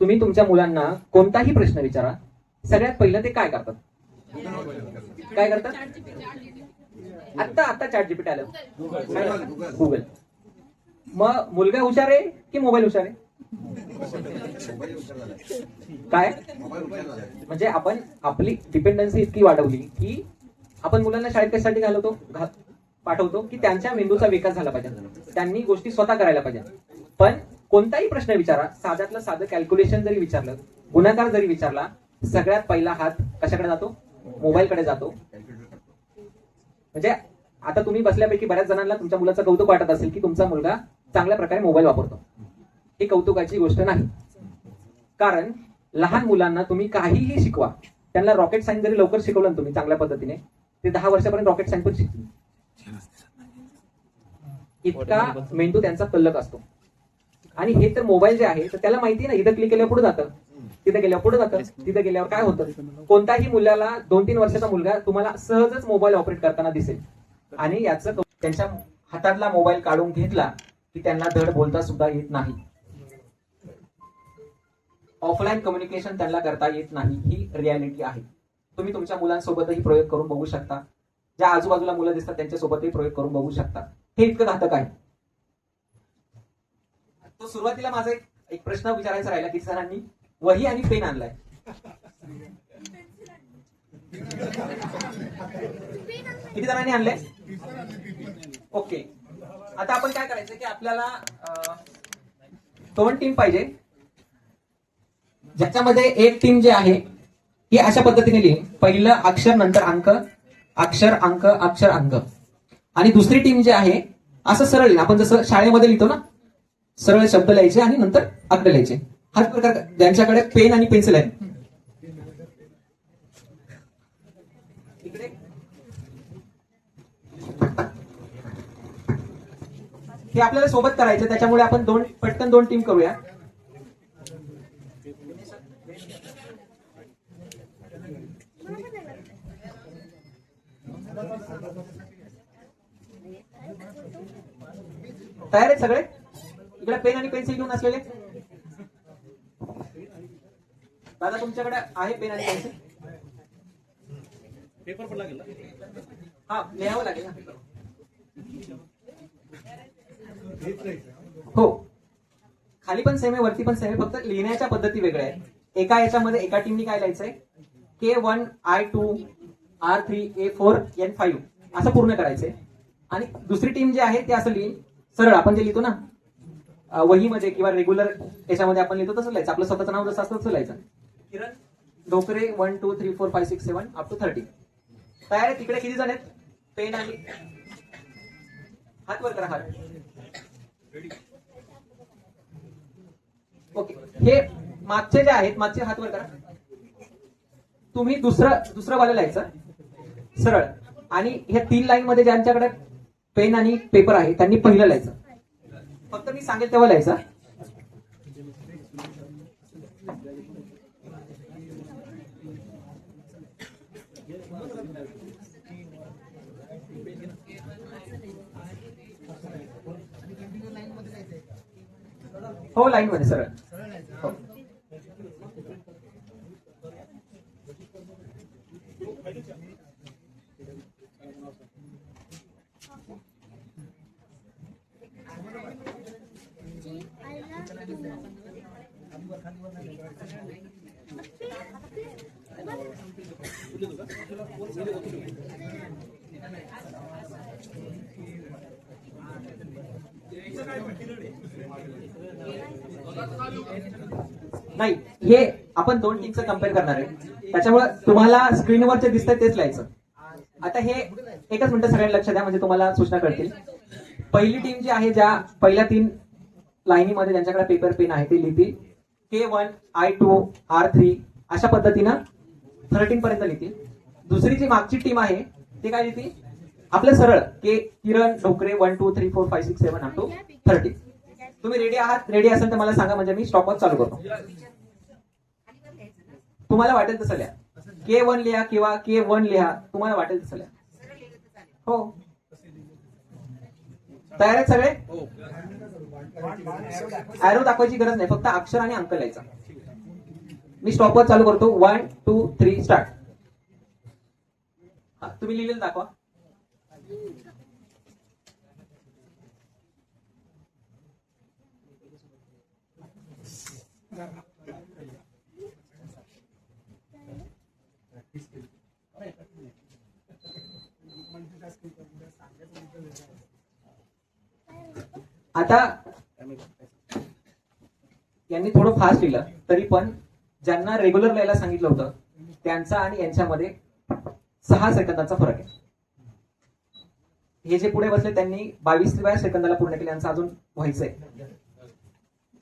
तुम्ही तुमच्या मुलांना कोणताही प्रश्न विचारा, सगळ्यात पहिलं ते काय करतात? काय करतात? आता चॅट जीपीटी आलं, गुगल. मग मुलगा हुशार आहे की मोबाईल हुशार आहे? काय म्हणजे आपण आपली डिपेंडन्सी इतकी वाढवली की आपण मुलांना शाळेत कशासाठी पाठवतो की त्यांच्या मेंदूचा विकास झाला पाहिजे, त्यांनी गोष्टी स्वतः करायला पाहिजे. पण कोणताही प्रश्न विचारा, साध्यातलं साधं कॅल्क्युलेशन जरी विचारलं, गुणाकार जरी विचारला, सगळ्यात पहिला हात कशाकडे जातो? मोबाईलकडे जातो. म्हणजे आता तुम्ही बसल्यापैकी बऱ्याच जणांना तुमच्या मुलाचं कौतुक वाटत असेल की तुमचा मुलगा चांगल्या प्रकारे मोबाईल वापरतो. ही कौतुकाची गोष्ट नाही. कारण लहान मुलांना तुम्ही काहीही शिकवा, त्यांना रॉकेट सायन्स जरी लवकर शिकवलं ना तुम्ही चांगल्या पद्धतीने, ते 10 वर्षापर्यंत रॉकेट सायन्स पण शिकतील. इतका मेंदू त्यांचा तल्लक असतो. आणि हे तर मोबाईल जे आहे तर त्याला माहिती ना, इथं क्लिक केल्यावर पुढे जातं, तिथे गेल्यावर पुढे जातं, तिथे गेल्यावर काय होतं. कोणताही मुलाला 2-3 वर्षाचा मुलगा तुम्हाला सहजच मोबाईल ऑपरेट करताना दिसेल. आणि याचं त्यांच्या हातातला मोबाईल काढून घेतला की त्यांना धड बोलता सुद्धा येत नाही. ऑफलाईन कम्युनिकेशन त्यांना करता येत नाही. ही रियालिटी आहे. तुम्ही तुमच्या मुलांसोबतही प्रयोग करून बघू शकता, ज्या आजूबाजूला मुलं दिसतात त्यांच्यासोबतही प्रयोग करून बघू शकता. हे इतकं घातक आहे. तो सुरुवातीला माझा एक प्रश्न विचारायचा राहिला की सरांनी वही आणि पेन आणलाय, किती जणांनी आणले? ओके. आता आपण काय करायचं की आपल्याला 2 टीम पाहिजे, ज्याच्यामध्ये एक टीम जी आहे ही अशा पद्धतीने लिहिन, पहिलं अक्षर नंतर अंक, अक्षर अंक अक्षर अंक. आणि दुसरी टीम जी आहे असं सरळ लिहिन, आपण जसं शाळेमध्ये लिहितो ना, सरळ शब्द लिहायचे आणि नंतर आकडे लिहायचे. हाच प्रकार ज्यांच्याकडे पेन आणि पेन्सिल आहे इकडे हे आपल्याला सोबत करायचं, त्याच्यामुळे आपण पटकन दोन टीम करूया. तयार आहेत सगळे? इकडे पेन आणि पेन्सिल घेऊन असलेले दादा, तुमच्याकडे आहे पेन आणि पेन्सिल? पेपर पण लागेल ना? हा, लिहावं लागेल ना. हो, खाली पण सेम आहे, वरती पण सेम आहे, फक्त लिहिण्याच्या पद्धती वेगळ्या आहेत. एका याच्यामध्ये एका टीमनी काय लिहायचंय, K1 I2 R3 A4 N5 असं पूर्ण करायचंय. आणि दुसरी टीम जी आहे ते असं लिहिन सरळ, आपण जे लिहितो ना वहीमध्ये किंवा रेग्युलर याच्यामध्ये आपण लिहितो तसं लिहायचं. आपलं स्वतःचं नाव जसं असतं तसं लिहायचं. किरण डोकरे 1 2 3 4 5 6 7 अप टू 30. तयार आहे? तिकडे किती जण आहेत? पेन आणि हात वर करा, हात. ओके, हे मागचे जे आहेत मागचे हात वर करा. तुम्ही दुसरं वाला लिहायचं सरळ, आणि ह्या 3 लाईन मध्ये ज्यांच्याकडे पेन आणि पेपर आहे त्यांनी पहिलं लिहायचं. फक्त मी सांगेल तेव्हा लिहायचं. हो, लाईन मध्ये सरळ. हो. नाही, हे आपण दोन टीमचं कम्पेअर करणार आहे, त्याच्यामुळे तुम्हाला स्क्रीनवर जे दिसतंय तेच लिहायचं. आता हे एकच मिनिट सगळ्यांनी लक्ष द्या, म्हणजे तुम्हाला सूचना कळतील. पहिली टीम जी आहे, ज्या पहिल्या 3 लाईनीमध्ये ज्यांच्याकडे पेपर पेन आहे ते लिहितील K1 I2 R3 अशा पद्धतीनं 13 पर्यंत लिहितील. दुसरी जी मागची टीम आहे ते काय लिहितील, आपलं सरळ किरण डोकरे 1 2 3 4 5 6 7 अप टू 30. तुम्ही रेडी आहात? रेडी असेल तर मला सांगा, म्हणजे मी स्टॉपवॉच चालू करतो. तुम्हाला वाटेल तसं लिहा. K1 लिहा किंवा K1 लिहा, तुम्हाला वाटेल तसं लिहा. हो, तयार आहेत सगळे? ॲरो दाखवायची गरज नाही, फक्त अक्षर आणि अंक लिहायचा. मी स्टॉपवॉच चालू करतो. 1 2 3 स्टार्ट. तुम्ही लिहिलेलं दाखवा. आता यांनी थोडं फास्ट लिहिलं, तरी पण ज्यांना रेग्युलर लिहायला सांगितलं होतं त्यांचा आणि यांच्यामध्ये 6 सेकंदाचा फरक आहे. हे जे पुढे बसले त्यांनी 22व्या सेकंदाला पूर्ण केले, यांचं अजून व्हायचंय.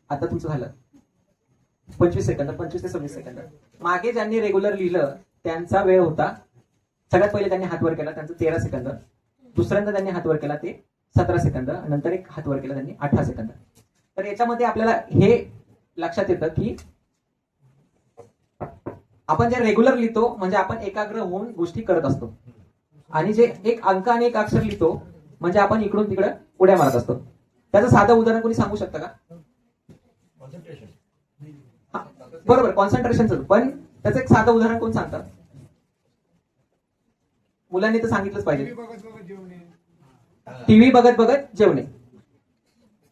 आता तुमचं झालं 25 सेकंद, 25 ते 26 सेकंद. मागे ज्यांनी रेग्युलर लिहिलं त्यांचा वेळ होता, सगळ्यात पहिले त्यांनी हात वर केला, त्यांचं 13 सेकंद. दुसऱ्यांदा त्यांनी हात वर केला ते 17 सेकंद. नंतर एक हात वर केला त्यांनी 18 सेकंद. तर याच्यामध्ये आपल्याला हे लक्षात येतं की आपण जे रेग्युलर लिहितो म्हणजे आपण एकाग्र होऊन गोष्टी करत असतो, आणि जे एक अंक आणि एक अक्षर लिहितो म्हणजे आपण इकडून तिकडे उड्या मारत असतो. त्याचं साधं उदाहरण कोणी सांगू शकतं का? बरोबर, कॉन्सन्ट्रेशनचं. पण त्याचं एक साधं उदाहरण कोण सांगतात? मुलांनी तर सांगितलंच पाहिजे. टीव्ही बघत बघत जेवणे.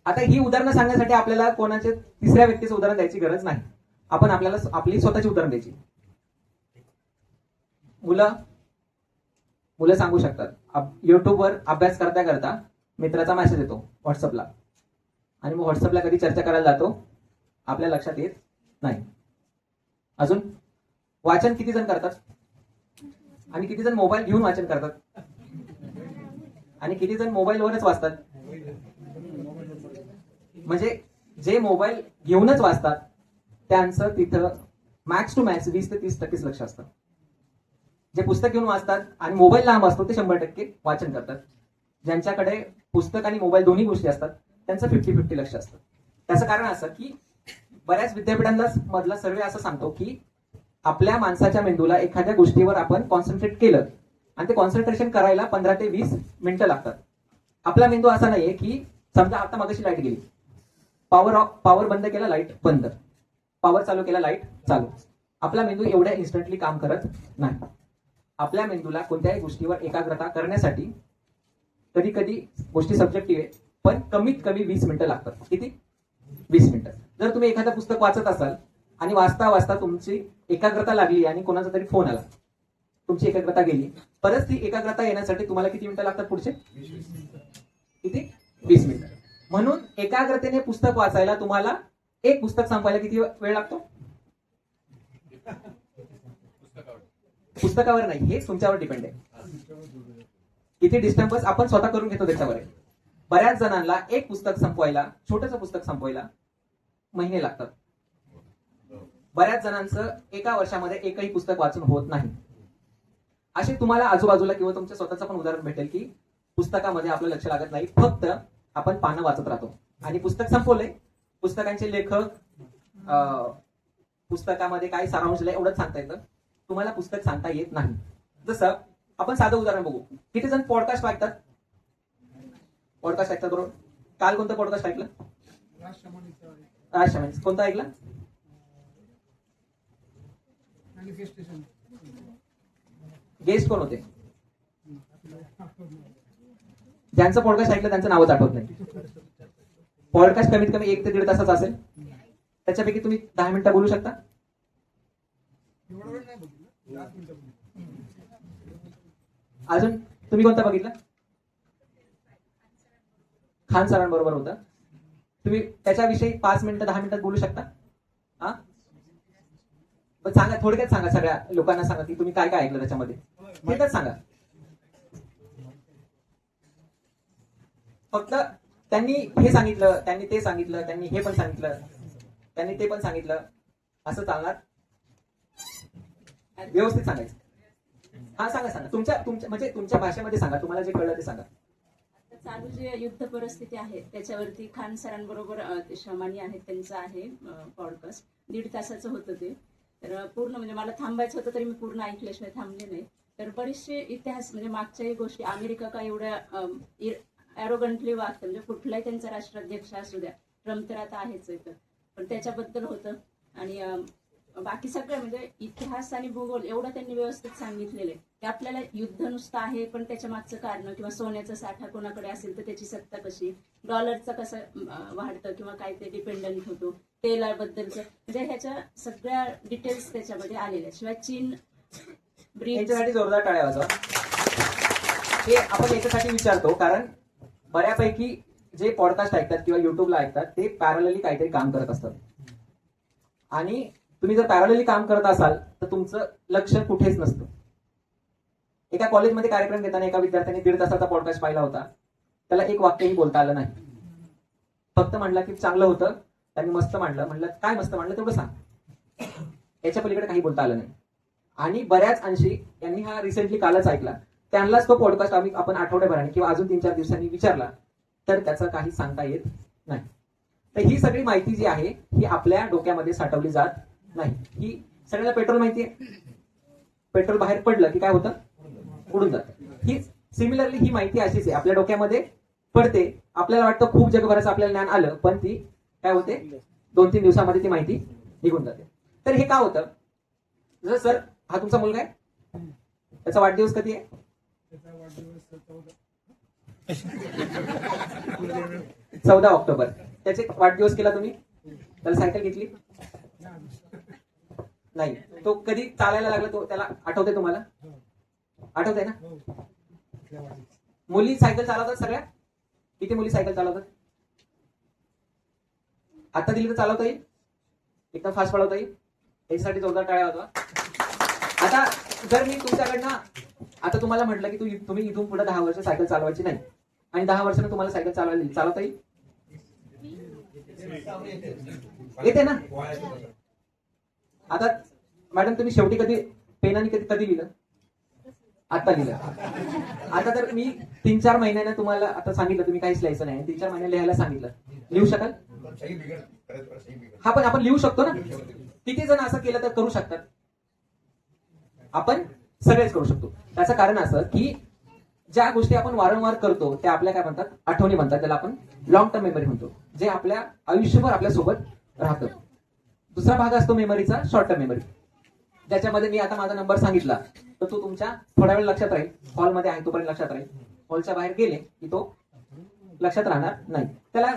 आता ही उदाहरणं सांगण्यासाठी आपल्याला कोणाचे तिसऱ्या व्यक्तीचं उदाहरण द्यायची गरज नाही. आपण आपल्याला आपली स्वतःची उदाहरण द्यायची. मुलं सांगू शकतात. युट्यूबवर अभ्यास करता करता मित्राचा मेसेज येतो व्हॉट्सअपला, आणि मग व्हॉट्सअपला कधी चर्चा करायला जातो, आपल्या लक्षात येत नाही. अजून वाचन किती जण करतात, आणि किती जण मोबाईल घेऊन वाचन करतात, आणि किती जण मोबाईलवरच वाचतात. म्हणजे जे मोबाईल घेऊनच वाचतात त्यांचं तिथं मॅक्स टू मॅक्स 20 ते 30% लक्ष असतं. जे पुस्तक घेऊन वाचतात आणि मोबाईल लांब असतो ते 100% वाचन करतात. ज्यांच्याकडे पुस्तक आणि मोबाईल दोन्ही गोष्टी असतात त्यांचं 50-50 लक्ष असतं. त्याचं कारण असं की बऱ्याच विद्यापीठांना मधला सर्वे असं सांगतो की आपल्या माणसाच्या मेंदूला एखाद्या गोष्टीवर आपण कॉन्सन्ट्रेट केलं आणि ते कॉन्सन्ट्रेशन करायला 15 ते 20 मिनिटं लागतात. आपला मेंदू असा नाहीये की समजा आता मगाशी लाईट गेली, पॉवर बंद केला, लाईट बंद, पॉवर चालू केला, लाईट चालू. आपला मेंदू एवढ्या इन्स्टंटली काम करत नाही. आपल्या मेंदूला कोणत्याही गोष्टीवर एकाग्रता करण्यासाठी कधी कधी गोष्टी सब्जेक्टिव्ह आहे, पण कमीत कमी 20 मिनिटं लागतात. किती? 20 मिनिटं. जर तुम्ही एखादं पुस्तक वाचत असाल आणि वाचता वाचता तुमची एकाग्रता लागली आणि कोणाचा तरी फोन आला, तुमची एकाग्रता गेली, परत ती एकाग्रता येण्यासाठी तुम्हाला किती मिनिटं लागतात? पुढचे किती? 20 मिनिटं. म्हणून एकाग्रतेने पुस्तक वाचायला तुम्हाला एक पुस्तक संपवायला किती वेळ लागतो? पुस्तकावर नाही, हे तुमच्यावर डिपेंड आहे. किती डिस्टर्बन्स आपण स्वतः करून घेतो त्याच्यावर आहे. बऱ्याच जणांना एक पुस्तक संपवायला, छोटंसं पुस्तक संपवायला महिने लागतात. बऱ्याच जणांचं एका वर्षामध्ये एकही पुस्तक वाचून होत नाही. असे तुम्हाला आजूबाजूला किंवा तुमच्या स्वतःचं पण उदाहरण भेटेल की पुस्तकामध्ये आपलं लक्ष लागत नाही, फक्त आपण पानं वाचत राहतो आणि पुस्तक संपवलंय, पुस्तकांचे लेखक, पुस्तकामध्ये काय सारांश दिलंय एवढंच सांगता येतं, तुम्हाला पुस्तक सांगता येत नाही. जसं आपण साधं उदाहरण बघू. किती जण पॉडकास्ट ऐकतात? पॉडकास्ट ऐकतात बरोबर. काल कोणतं पॉडकास्ट ऐकलं? राजशमानीचं. कोणतं ऐकलं? गेस्ट कोण होते? ज्यांचं पॉडकास्ट ऐकलं त्यांचं नावच आठवत नाही. पॉडकास्ट कमीत कमी 1 ते 1.5 तासाचा असेल, त्याच्यापैकी तुम्ही 10 मिनिटं बोलू शकता. अजून तुम्ही कोणता बघितला? खान सरांबरोबर होता. तुम्ही त्याच्याविषयी 5 मिनिटं 10 मिनिटात बोलू शकता? हा, पण सांगा, थोडक्यात सांगा, सगळ्या लोकांना सांगा की तुम्ही काय काय ऐकलं त्याच्यामध्ये, थोडक्यात सांगा. फक्त त्यांनी हे सांगितलं, त्यांनी ते सांगितलं, त्यांनी हे पण सांगितलं, त्यांनी ते पण सांगितलं, असं चालणार? व्यवस्थित सांगायचं. हा, सांगा सांगा, तुमच्या म्हणजे तुमच्या भाषेमध्ये सांगा, तुम्हाला जे कळलं ते सांगा. चालू जे युद्ध परिस्थिती आहे त्याच्यावरती खान सरांबरोबर शमानी आहेत, त्यांचं आहे पॉडकास्ट. 1.5 तासाचं होतं ते. तर पूर्ण म्हणजे मला थांबायचं होतं तरी मी पूर्ण ऐकल्याशिवाय थांबले नाही. तर बरेचसे इतिहास म्हणजे मागच्याही गोष्टी, अमेरिका का एवढ्या ॲरोगंटली वागतं, म्हणजे कुठलाही त्यांचा राष्ट्राध्यक्ष असू द्या, ट्रम्प तर आता आहेच आहे, पण त्याच्याबद्दल होतं. आणि बाकी सगळं म्हणजे इतिहास आणि भूगोल एवढं त्यांनी व्यवस्थित सांगितलेलं आहे की आपल्याला युद्ध नुसतं आहे, पण त्याच्या मागचं कारण, किंवा सोन्याचा साठा कोणाकडे असेल तर त्याची सत्ता कशी, डॉलरचं कसं वाढतं किंवा काय ते डिपेंडंट होतो, तेलाबद्दलचं, म्हणजे ह्याच्या सगळ्या डिटेल्स त्याच्यामध्ये आलेल्या. शिवाय चीन याच्यासाठी जोरदार टाळ्या वाजवा. हे आपण याच्यासाठी विचारतो कारण बऱ्यापैकी जे पॉडकास्ट ऐकतात किंवा युट्यूबला ऐकतात ते पॅरलली काहीतरी काम करत असतात. आणि तुम्ही जर पॅरलली काम करत असाल तर तुमचं लक्ष कुठेच नसतं. एका कॉलेजमध्ये कार्यक्रम घेताना एका विद्यार्थ्याने 1.5 तासाचा पॉडकास्ट पाहिला होता. त्याला एक वाक्यही बोलता आलं नाही. फक्त म्हणलं की चांगलं होतं, त्यांनी मस्त मांडलं. म्हणलं काय मस्त मांडलं तेवढं सांग, याच्या पलीकडे काही बोलता आलं नाही. आणि बऱ्याच अंशी यांनी हा रिसेंटली कालच ऐकला, त्यांनाच तो पॉडकास्ट आपण आठवड्याभराने किंवा अजून 3-4 दिवसांनी विचारला तर त्याचं काही सांगता येत नाही. तर ही सगळी माहिती जी आहे ही आपल्या डोक्यामध्ये साठवली जात नाही. ही सगळ्याला पेट्रोल माहिती आहे, पेट्रोल बाहेर पडलं की काय होतं? उडून जातं. ही सिमिलरली ही माहिती अशीच आहे, आपल्या डोक्यामध्ये पडते, आपल्याला वाटतं खूप जगभराचं आपल्याला ज्ञान आलं, पण ती काय होते? 2-3 दिवसामध्ये ती माहिती निघून जाते. तर हे का होतं? जर सर हा तुमचा मुलगा आहे, त्याचा वाढदिवस कधी आहे? 14 ऑक्टोबर. त्याचे वाढदिवस केला तुम्ही, त्याला सायकल घेतली नाही, तो कधी चालायला लागला, तो त्याला आठवतंय तुम्हाला? आठवतंय ना? मुली सायकल चालवतात सगळ्या? किती मुली सायकल चालवतात? आता दिली तर चालवता येईल, एकदम फास्ट पळवता येईल. याच्यासाठी जोरदार टाळ्या वाजवा. आता जर मी तुमच्याकडनं आता तुम्हाला म्हटलं की तुम्ही इथून पुढे 10 वर्ष सायकल चालवायची नाही आणि 10 वर्षांनी तुम्हाला सायकल चालवता येईल? येते ना? आता मॅडम तुम्ही शेवटी कधी पेनाने कधी लिहिलं? आता लिहिलं. आता तर मी 3-4 महिन्यानं तुम्हाला आता सांगितलं, तुम्ही काहीच लिहायचं नाही, 3-4 महिने लिहायला सांगितलं, लिहू शकाल? हा, पण आपण लिहू शकतो ना. किती जण असं केलं तर करू शकतात? आपण सगळेच करू शकतो. त्याचं कारण असं की ज्या गोष्टी आपण वारंवार करतो त्या आपल्या काय म्हणतात, आठवणी म्हणतात, त्याला आपण लॉंग टर्म मेमरी म्हणतो, जे आपल्या आयुष्यभर आपल्या सोबत राहतं. दुसरा भाग असतो मेमरीचा शॉर्ट टर्म मेमरी, ज्याच्यामध्ये मी आता माझा नंबर सांगितला तर तो तुमच्या थोड्या वेळ लक्षात राहील, हॉलमध्ये आहे तोपर्यंत लक्षात राहील, हॉलच्या बाहेर गेले की तो लक्षात राहणार नाही. त्याला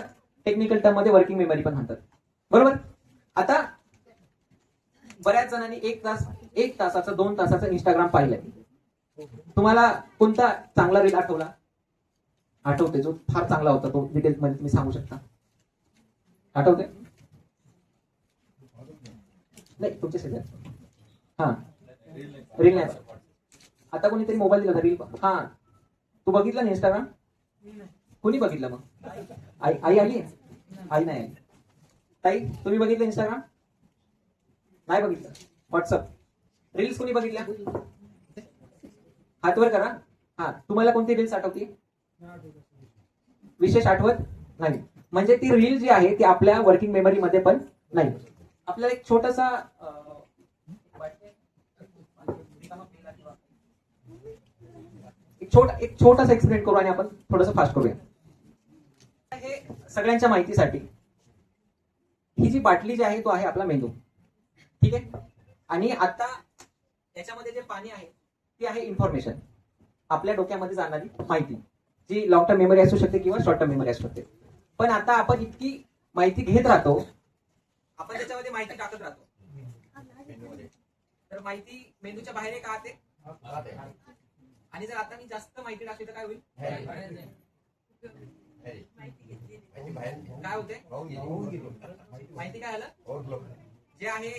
टेक्निकल टर्म मध्ये वर्किंग मेमरी पण म्हणतात, बरोबर. आता बऱ्याच जणांनी 1 तासाचं 2 तासाचं इंस्टाग्राम पाहिलंय. तुम्हाला कोणता चांगला रील आठवते जो फार चांगला होता, तो डिटेल्स मध्ये तुम्ही सांगू शकता? आठवते? नाही, तुमच्या शेजारी. हा, रील नाही. आता कोणीतरी मोबाईल दिला रील. हा, तू बघितला ना इंस्टाग्राम? कोणी बघितलं मग? आई आली? आई नाही आली. ताई, तुम्ही बघितलं इंस्टाग्राम? नाही बघितलं. व्हॉट्सअप रील्स कोणी बघितल्या? हातवर करा. हा, तुम्हाला कोणती रील्स आठवते? विशेष आठवत नाही. म्हणजे ती रील जी आहे ती आपल्या वर्किंग मेमरी मध्ये पण नाही. आपल्याला एक छोटासा एक छोटासा एक्सप्लेन करू आणि आपण थोडंसं फास्ट करूया. हे सगळ्यांच्या माहितीसाठी ही जी बाटली जी आहे तो आहे आपला मेंदू, ठीक आहे. आणि आता याच्यामध्ये जे पाणी आहे ती आहे इन्फॉर्मेशन, आपल्या डोक्यामध्ये जाणारी माहिती, जी लॉंग टर्म मेमरी असू शकते किंवा शॉर्ट टर्म मेमरी असू शकते. पण आता आपण इतकी माहिती घेत राहतो, आपण त्याच्यामध्ये माहिती टाकत राहतो. तर माहिती मेंदूच्या बाहेर का आते? आणि जर आता मी जास्त माहिती टाकली तर काय होईल? काय होते? माहिती काय आलं? जे आहे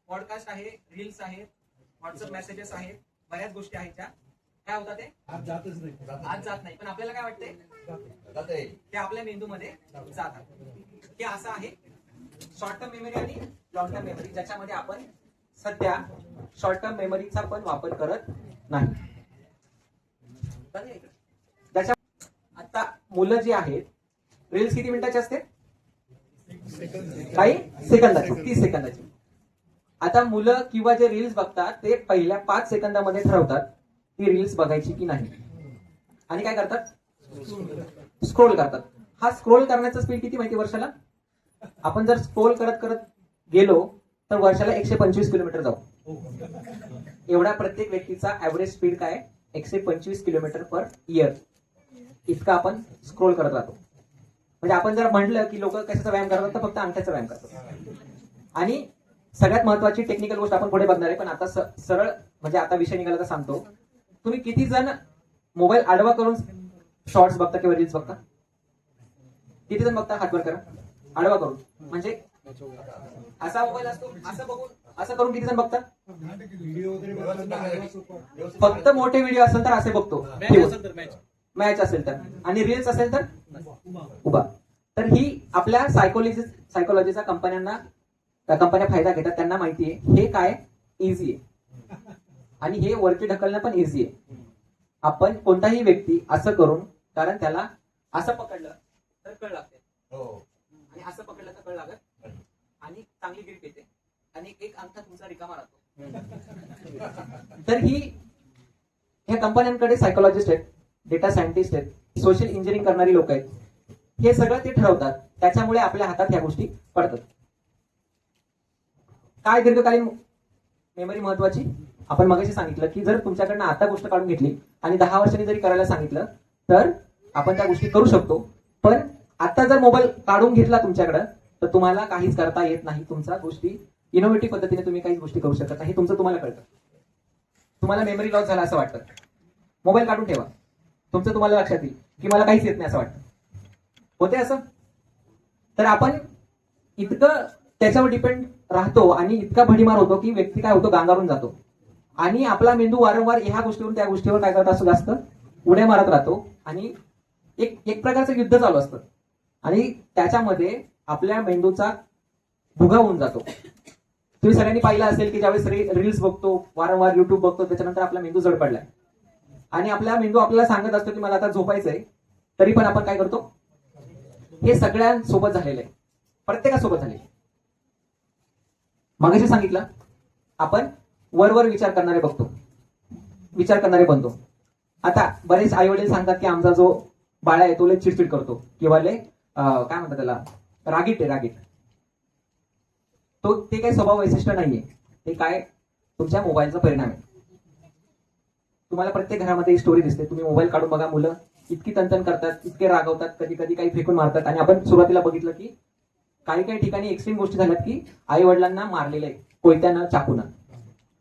पॉडकास्ट आहे, रील्स आहेत, व्हॉट्सअप मेसेजेस आहेत, बऱ्याच गोष्टी आहेत त्या काय होतात ते आज जात नाही. पण आपल्याला काय वाटतंय ते आपल्या मेंदूमध्ये जातात. हे असं आहे शॉर्ट टर्म मेमरी आणि लॉंग टर्म मेमरी, ज्याच्यामध्ये आपण सध्या शॉर्ट टर्म मेमरीचा पण वापर करत नाही. त्याच्या आता मुलं जी आहेत, रील्स किती मिनिटाची असते? काही सेकंदाची, 30 सेकंदाची. आता मुलं किंवा जे रील्स बघतात ते पहिल्या 5 सेकंदामध्ये ठरवतात ती रील्स बघायची की नाही, आणि काय करतात? स्क्रोल करतात. हा स्क्रोल करण्याचा स्पीड किती माहिती वर्षाला? आपण जर स्क्रोल करत करत गेलो तर वर्षाला 125 किलोमीटर जाऊ. एवढा प्रत्येक व्यक्तीचा ऍव्हरेज स्पीड काय? 125 किलोमीटर पर इयर. इतका आपण स्क्रोल करत राहतो. म्हणजे आपण जर म्हटलं की लोक कशाचा व्यायाम करतात तर फक्त अंगठ्याचा व्यायाम करतात. आणि सगळ्यात महत्वाची टेक्निकल गोष्ट आपण पुढे बघणार आहे, पण आता सरळ म्हणजे आता विषय निघाला तर सांगतो. तुम्ही किती जण मोबाईल आडवा करून शॉर्ट्स बघता किंवा रील्स बघता? किती जण बघता? हातवर करा. आडवा करून म्हणजे असा मोबाईल असतो, असं बघून असं करून किती जण बघतात? फक्त मोठे व्हिडिओ असेल तर असे बघतो, मॅच असेल तर, आणि रील्स असेल तर उभा. तर ही आपल्या सायकोलॉजीचा कंपन्या फायदा घेतात. त्यांना माहिती आहे हे काय इझी आहे आणि हे वरती ढकलणं पण इझी आहे. आपण कोणताही व्यक्ती असं करून, कारण त्याला असं पकडलं तर कळ लागते आणि असं पकडलं तर कळ लागत आणि चांगली ग्रीप येते आणि एक अंगठा तुमचा रिकामा राहतो. तर ह्या कंपन्यांकडे सायकोलॉजिस्ट आहेत, डेटा सायंटिस्ट आहेत, सोशल इंजिनिअरिंग करणारी लोक आहेत. हे सगळं ते ठरवतात. त्याच्यामुळे आपल्या हातात ह्या गोष्टी पडतात. काय दीर्घकालीन मेमरी महत्वाची? आपण मगाशी सांगितलं की जर तुमच्याकडनं आता गोष्ट काढून घेतली आणि 10 वर्षांनी जरी करायला सांगितलं तर आपण त्या गोष्टी करू शकतो. पण आता जर मोबाईल काढून घेतला तुमच्याकडं तर तुम्हाला काहीच करता येत नाही. तुमच्या गोष्टी इनोव्हेटिव्ह पद्धतीने तुम्ही काहीच गोष्टी करू शकत नाही. तुमचं तुम्हाला कळतं. तुम्हाला मेमरी लॉस झाला असं वाटतं, मोबाईल काढून ठेवा, तुमचं तुम्हाला लक्षात येईल की मला काहीच येत नाही असं वाटतं. होते असं? तर आपण इतकं त्याच्यावर डिपेंड राहतो आणि इतका भडीमार होतो की व्यक्ती काय होतो, गांगारून जातो. आणि आपला मेंदू वारंवार ह्या गोष्टीवरून त्या गोष्टीवर काय करत असतो, जास्त उड्या मारत राहतो आणि एक प्रकारचं युद्ध चालू असतं. आणि त्याच्यामध्ये आपल्या मेंदूचा भुगा होऊन जातो. तुम्ही सगळ्यांनी पाहिलं असेल की ज्यावेळेस रील्स बघतो, वारंवार युट्यूब बघतो, त्याच्यानंतर आपला मेंदू जड पडलाय. आणि आपला मेंदू आपल्याला सांगत असतो की मला आता झोपायचंय, तरी पण आपण काय करतो? हे सगळ्यांसोबत झालेलं आहे, प्रत्येकासोबत झालेलं आहे. मगाशी सांगितलं आपण वरवर विचार करणारे बघतो, विचार करणारे बनतो. आता बरेच आई वडील सांगतात की आमचा जो बाळा आहे तो लय चिडचिड करतो किंवा लय काय म्हणतात त्याला, रागीट आहे, रागीट. तो ते काही स्वभाव वैशिष्ट्य नाहीये, ते काय तुमच्या मोबाईलचा परिणाम आहे. तुम्हाला प्रत्येक घरामध्ये ही स्टोरी दिसते. तुम्ही मोबाईल काढून बघा, मुलं इतकी तनतन करतात, इतके रागवतात, कधी कधी काही फेकून मारतात. आणि आपण सुरुवातीला बघितलं की काही काही ठिकाणी एक्स्ट्रीम गोष्टी झाल्यात की आई वडिलांना मारलेलं आहे कोयत्यानं, चाकूनं.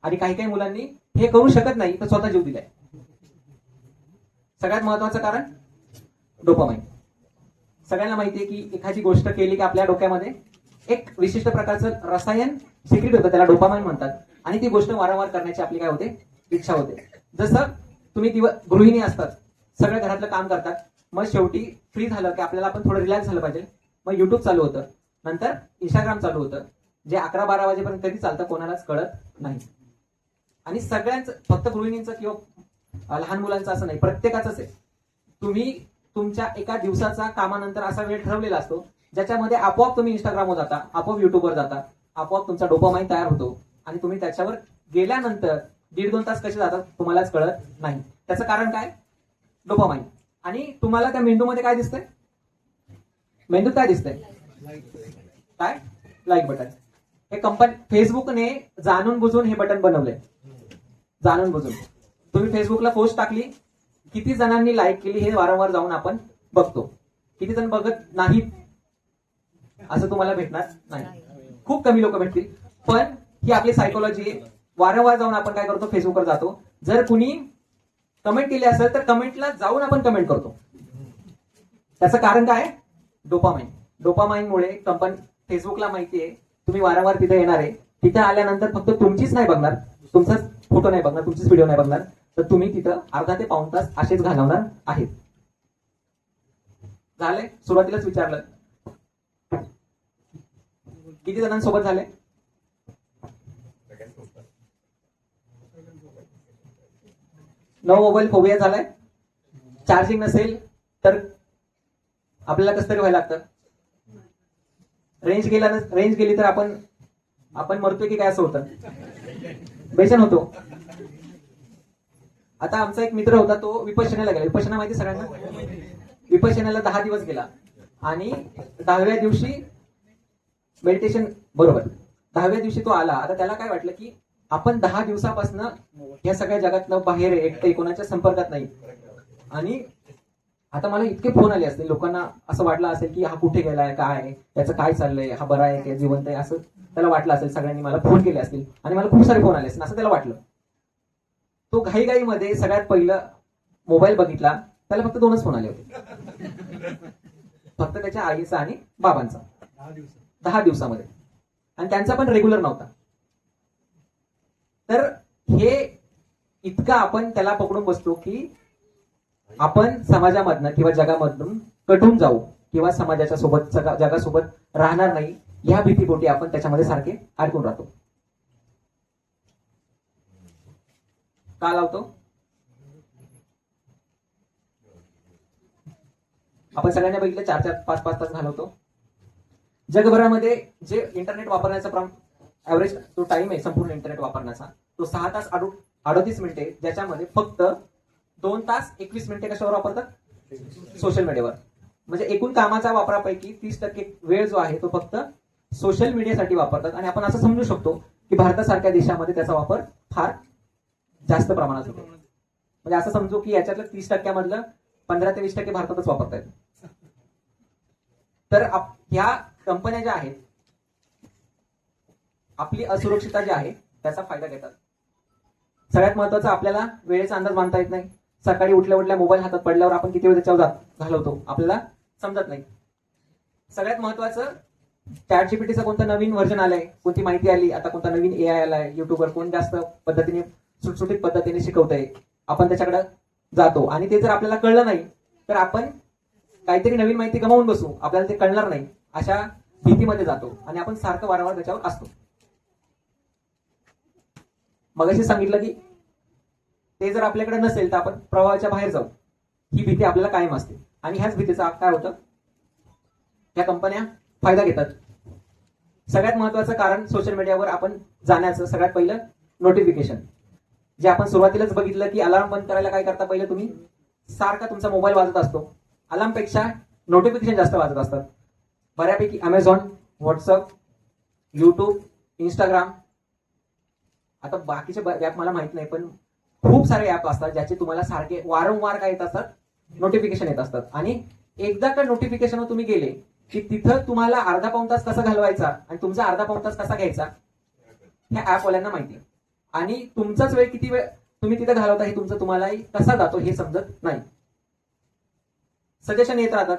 आणि काही काही मुलांनी हे करू शकत नाही तर स्वतः जीव दिलाय. सगळ्यात महत्वाचं कारण डोपामाइन. सगळ्यांना माहितीये की एखादी गोष्ट केली की आपल्या डोक्यामध्ये एक विशिष्ट प्रकारचं रसायन सिक्रेट होतं, त्याला डोपामाइन म्हणतात. आणि ती गोष्ट वारंवार करण्याची आपली काय होते, इच्छा होते. जसं तुम्ही गृहिणी असतात, सगळं घरातलं काम करतात, मग शेवटी फ्री झालं की आपल्याला आपण थोडं रिलॅक्स झालं पाहिजे, मग युट्यूब चालू होतं, नंतर इंस्टाग्राम चालू होतं, जे 11-12 वाजेपर्यंत कधी चालतं कोणालाच कळत नाही. आणि सगळ्यांचं, फक्त गृहिणींचं किंवा लहान मुलांचं असं नाही, प्रत्येकाचंच आहे. तुम्ही तुमच्या एका दिवसाचा कामानंतर असा वेळ ठरवलेला असतो ज्याच्यामध्ये आपोआप तुम्ही इंस्टाग्रामवर जाता, आपोआप युट्यूबवर जाता, आपोआप तुमचा डोपामाइन तयार होतो आणि तुम्ही त्याच्यावर गेल्यानंतर 1.5-2 तास कसे जातात तुम्हालाच कळत नाही. त्याचं कारण काय? डोपामाइन. आणि तुम्हाला त्या मेंदूमध्ये काय दिसतंय? मेंदूत काय दिसतंय? काय? Like button. हे कंपनी फेसबुकने जाणून बुजून हे बटन बनवलंय, जाणून बुजून. तुम्ही फेसबुकला पोस्ट टाकली, किती जणांनी लाईक केली हे वारंवार जाऊन आपण बघतो. किती जण बघत नाहीत असं तुम्हाला भेटणार नाही, खूप कमी लोक भेटतील. पण ही आपली सायकोलॉजी आहे. वारंवार जाऊन आपण काय करतो, फेसबुकवर जातो. जर कुणी कमेंट केली असेल तर कमेंटला जाऊन आपण कमेंट करतो. त्याचं कारण काय? डोपामाइन. डोपामाइनमुळे कंपनी फेसबुकला माहितीये तुम्ही वारंवार तिथे येणार आहे, तिथे आल्यानंतर फक्त तुमचीच नाही बघणार, तुमचाच फोटो नाही बघणार, तुमचीच व्हिडिओ नाही बघणार, तर तुम्ही तिथं अर्धा ते पाऊण तास असेच घालवणार आहेत. झालंय? सुरुवातीलाच विचारलं किती जणांसोबत झालंय? नो मोबाईल फोबिया झालाय. चार्जिंग नसेल तर आपल्याला कसं तरी व्हायला लागतं. रेंज गेली तर आपण मरतोय की काय असं होतं, बेचैन होतो. आता आमचा एक मित्र होता, तो विपश्यनाला गेला. विपश्यना माहिती सगळ्यांना? विपश्यनाला 10 दिवस गेला आणि 10व्या दिवशी मेडिटेशन, बरोबर 10व्या दिवशी तो आला. आता त्याला काय वाटलं की आपण 10 दिवसापासून या सगळ्या जगातनं बाहेर एकटे, कोणाच्या संपर्कात नाही. आणि आता मला इतके फोन आले असतील, लोकांना असं वाटलं असेल की हा कुठे गेलाय, काय त्याचं काय चाललंय, हा बरा आहे, काय जिवंत आहे, असं त्याला वाटलं असेल. सगळ्यांनी मला फोन केले असतील आणि मला खूप सारे फोन आले असतील असं त्याला वाटलं. तो घाईघाईमध्ये सगळ्यात पहिलं मोबाईल बघितला, त्याला फक्त 2च फोन आले होते, फक्त त्याच्या आईचा आणि बाबांचा. 10 दिवसामध्ये. आणि त्यांचा पण रेग्युलर नव्हता. तर हे इतकं आपण त्याला पकडून बसतो की आपण समाजामधनं किंवा जगामधून कटून जाऊ किंवा समाजाच्या सोबत, जगासोबत राहणार नाही, ह्या भीतीपोटी आपण त्याच्यामध्ये सारखे अडकून राहतो. का लावतो? आपण सगळ्यांनी बघितलं 4-4, 5-5 तास घालवतो. जगभरामध्ये जे इंटरनेट वापरण्याचा ऍव्हरेज तो टाइम आहे संपूर्ण इंटरनेट वापरण्याचा, तो 6 तास 38 मिनिटे, ज्याच्यामध्ये फक्त 2 तास 21 मिनिटे कशावर वापरतात? सोशल मीडियावर. म्हणजे एकूण कामाच्या वापरापैकी 30% वेळ जो आहे तो फक्त सोशल मीडियासाठी वापरतात. आणि आपण असं समजू शकतो की भारतासारख्या देशामध्ये त्याचा वापर फार जास्त प्रमाणात होतो. म्हणजे असं समजू की याच्यातलं 30% मधलं 15 ते 20% भारतातच वापरतायत. तर ह्या कंपन्या ज्या आहेत, आपली असुरक्षितता जी आहे त्याचा फायदा घेतात. सगळ्यात महत्वाचं, आपल्याला वेळेचा अंदाज मानता येत नाही. सकाळी उठल्या मोबाईल हातात पडल्यावर आपण किती वेळ त्याच्यावर घालवतो आपल्याला समजत नाही. सगळ्यात महत्वाचं, ChatGPTचं कोणतं नवीन व्हर्जन आलंय, कोणती माहिती आली, आता कोणता नवीन AI आलाय, युट्यूबवर कोण जास्त पद्धतीने सुटसुटीत पद्धतीने शिकवतंय, आपण त्याच्याकडे जातो. आणि ते जर आपल्याला कळलं नाही तर आपण काहीतरी नवीन माहिती गमावून बसू, आपल्याला ते कळणार नाही, अशा भीतीमध्ये जातो आणि आपण सारखं वारंवार त्याच्यावर असतो. मगाशी सांगितलं की ते जर आपल्याकडे नसेल तर आपण प्रवाहाच्या बाहेर जाऊ, ही भीती आपल्याला कायम असते. आणि ह्याच भीतीचा काय होतं, या कंपन्या फायदा घेतात. सगळ्यात महत्वाचं कारण सोशल मीडियावर आपण जाण्याचं सगळ्यात पहिलं नोटिफिकेशन, जे आपण सुरुवातीलाच बघितलं की अलार्म बंद करायला काय करता, पहिलं तुम्ही सारखा तुमचा मोबाईल वाजत असतो. अलार्म पेक्षा नोटिफिकेशन जास्त वाजत असतात. बऱ्यापैकी अमेझॉन, व्हॉट्सअप, युट्यूब, इंस्टाग्राम, आता बाकीचे ऍप मला माहित नाही, पण खूप सारे ऍप असतात ज्याचे तुम्हाला सारखे वारंवार काय येत असतात, नोटिफिकेशन येत असतात. आणि एकदा का नोटिफिकेशनवर तुम्ही गेले की तिथं तुम्हाला अर्धा पाऊण तास कसा घालवायचा आणि तुमचा अर्धा पाऊण तास कसा घ्यायचा ह्या ऍपवाल्यांना माहिती आहे. आणि तुमचाच वेळ किती वेळ तुम्ही तिथं घालवता हे तुमचं तुम्हालाही कसा जातो हे समजत नाही. सजेशन येत राहतात,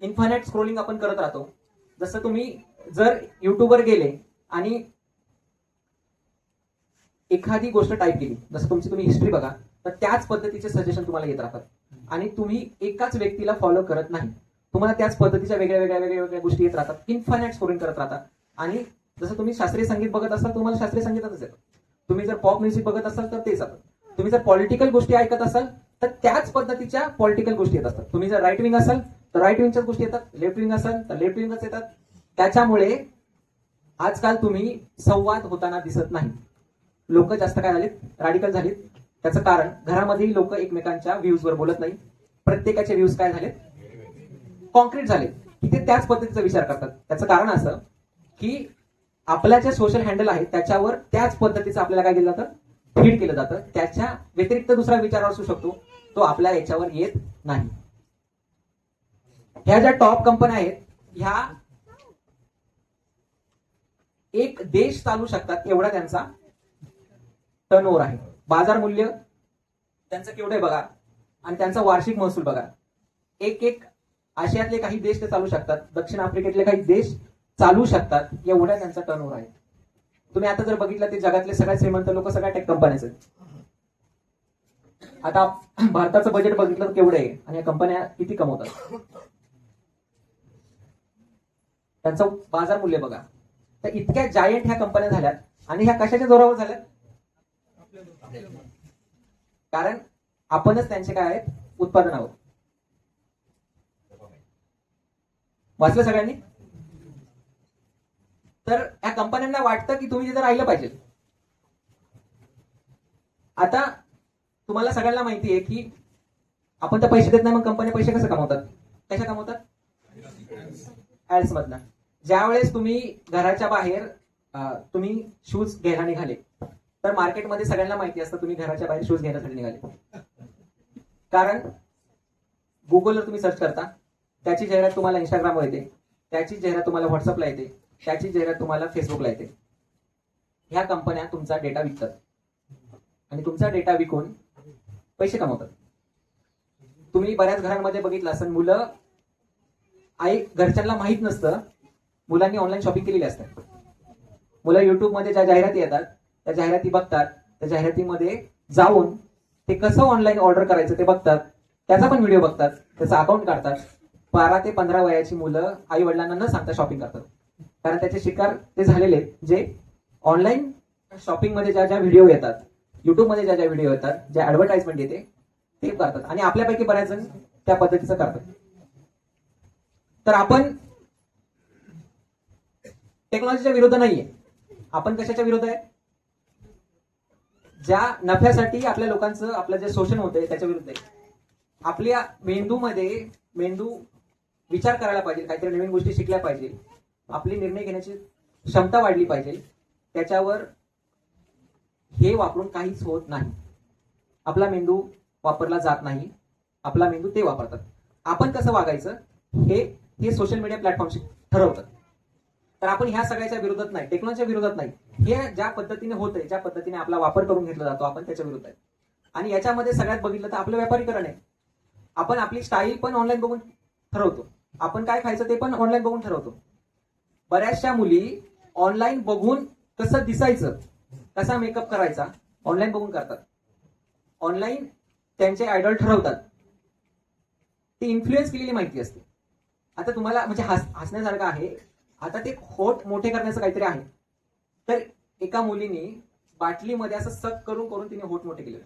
इन्फायनाइट स्क्रोलिंग आपण करत राहतो. जसं तुम्ही जर युट्यूबवर गेले आणि एखादी गोष्ट टाईप केली, जसं तुम्ही हिस्ट्री बघा, तर त्याच पद्धतीचे सजेशन तुम्हाला येत राहतात. आणि तुम्ही एकाच व्यक्तीला फॉलो करत नाही, तुम्हाला त्याच पद्धतीच्या वेगळ्या वेगळ्या वेगळ्या वेगळ्या गोष्टी येत राहतात. इन्फायनाइट स्कोरिंग करत राहतात. आणि जसं तुम्ही शास्त्रीय संगीत बघत असाल, तुम्हाला शास्त्रीय संगीतच येतं. तुम्ही जर पॉप म्युझिक बघत असाल तर तेच येतं. तुम्ही जर पॉलिटिकल गोष्टी ऐकत असाल तर त्याच पद्धतीच्या पॉलिटिकल गोष्टी येत असतात. तुम्ही जर राईट विंग असाल तर राईट विंगच्याच गोष्टी येतात, लेफ्ट विंग असाल तर लेफ्ट विंगच येतात. त्याच्यामुळे आजकाल तुम्ही संवाद होताना दिसत नाही. लोक जास्त काय झालेत, रॅडिकल झालेत. त्याचं कारण घरामध्येही लोक एकमेकांच्या व्ह्यूजवर बोलत नाही. प्रत्येकाचे व्ह्यूज काय झालेत, कॉन्क्रीट झाले की ते त्याच पद्धतीचा विचार करतात. त्याचं कारण असं की आपल्या जे सोशल हँडल आहे त्याच्यावर त्याच पद्धतीचं आपल्याला काय केलं जातं, फीड केलं जातं. त्याच्या व्यतिरिक्त दुसरा विचार असू शकतो, तो आपल्या याच्यावर येत नाही. ह्या ज्या टॉप कंपन्या आहेत ह्या एक देश चालू शकतात एवढा त्यांचा टर्नओव्हर आहे. बाजार मूल्य त्यांचं केवढं आहे बघा, आणि त्यांचा वार्षिक महसूल बघा. एक आशियातले काही देश ते चालू शकतात, दक्षिण आफ्रिकेतले काही देश चालू शकतात, एवढा त्यांचा टर्नओव्हर आहे. तुम्ही आता जर बघितलं ते जगातले सगळ्यात श्रीमंत लोक सगळ्या टेक कंपन्याच आहेत. आता भारताचं बजेट बघितलं तर केवढं आहे आणि या कंपन्या किती कमवतात, त्यांचं बाजार मूल्य बघा. तर इतक्या जायंट ह्या कंपन्या झाल्यात. आणि ह्या कशाच्या जोरावर झाल्यात, कारण आपणच त्यांचे काय आहेत, उत्पादन आहोत. वाचलं सगळ्यांनी. तर या कंपन्यांना वाटतं की तुम्ही तिथे राहिलं पाहिजे. आता तुम्हाला सगळ्यांना माहिती आहे की आपण तर पैसे देत नाही, मग कंपन्या पैसे कसे कमवतात, कशा कमवतात, ऍड्स मधनं. ज्यावेळेस तुम्ही घराच्या बाहेर तुम्ही शूज घ्यायला निघाले तर मार्केटमध्ये सगळ्यांना माहिती असतं तुम्ही घराच्या बाहेर शूज घेण्यासाठी निघाले. कारण गुगलवर तुम्ही सर्च करता, त्याची जाहिरात तुम्हाला इंस्टाग्रामवर येते, त्याची जाहिरात तुम्हाला व्हॉट्सअपला येते, त्याची जाहिरात तुम्हाला फेसबुकला येते. ह्या कंपन्या तुमचा डेटा विकतात आणि तुमचा डेटा विकून पैसे कमवतात. तुम्ही बऱ्याच घरांमध्ये बघितलं असेल, मुलं आई घरच्यांना माहित नसतं मुलांनी ऑनलाईन शॉपिंग केलेली असते. मुलं युट्यूबमध्ये ज्या जाहिराती येतात त्या जाहिराती बघतात, त्या जाहिरातीमध्ये जाऊन ते कसं ऑनलाईन ऑर्डर करायचं ते बघतात, त्याचा पण व्हिडिओ बघतात, त्याचं अकाउंट काढतात. 12 ते 15 वयाची मुलं आई वडिलांना न सांगता शॉपिंग करतात. कारण त्याचे शिकार ते झालेले जे ऑनलाईन शॉपिंग मध्ये ज्या ज्या व्हिडिओ येतात, युट्यूबमध्ये ज्या ज्या व्हिडिओ येतात, ज्या ऍडव्हर्टाइजमेंट येते ते करतात. आणि आपल्यापैकी बऱ्याच जण त्या पद्धतीचं करतात. तर आपण टेक्नॉलॉजीच्या विरोध नाहीये, आपण कशाच्या विरोध आहे, ज्या नफ्यासाठी आपल्या लोकांचं आपलं जे शोषण होतंय त्याच्या विरुद्ध आहे. आपल्या मेंदू विचार करायला पाहिजे, काहीतरी नवीन गोष्टी शिकल्या पाहिजे, आपली निर्णय घेण्याची क्षमता वाढली पाहिजे. त्याच्यावर हे वापरून काहीच होत नाही. आपला मेंदू वापरला जात नाही, आपला मेंदू ते वापरतात. आपण कसं वागायचं हे सोशल मीडिया प्लॅटफॉर्मशी ठरवतात. तर आपण ह्या सगळ्याच्या विरोधात नाही, टेक्नॉलॉजीच्या विरोधात नाही. हे ज्या पद्धतीने होतंय, ज्या पद्धतीने आपला वापर करून घेतला जातो, आपण त्याच्या विरुद्ध आहे. आणि याच्यामध्ये सगळ्यात बघितलं तर आपलं व्यापारीकरण आहे. आपण आपली स्टाईल पण ऑनलाईन बघून ठरवतो, आपण काय खायचं ते पण ऑनलाईन बघून ठरवतो. बऱ्याचशा मुली ऑनलाईन बघून कसं दिसायचं, कसा मेकअप करायचा ऑनलाईन बघून करतात. ऑनलाईन त्यांचे आयडॉल ठरवतात, ती इन्फ्लुएन्स केलेली माहिती असते. आता तुम्हाला म्हणजे हसण्यासारखं आहे, आता ते होठ मोठे करण्याचं काहीतरी आहे. तर एका मुलीने बाटलीमध्ये असं सक करून करून तिने होठ मोठे केले.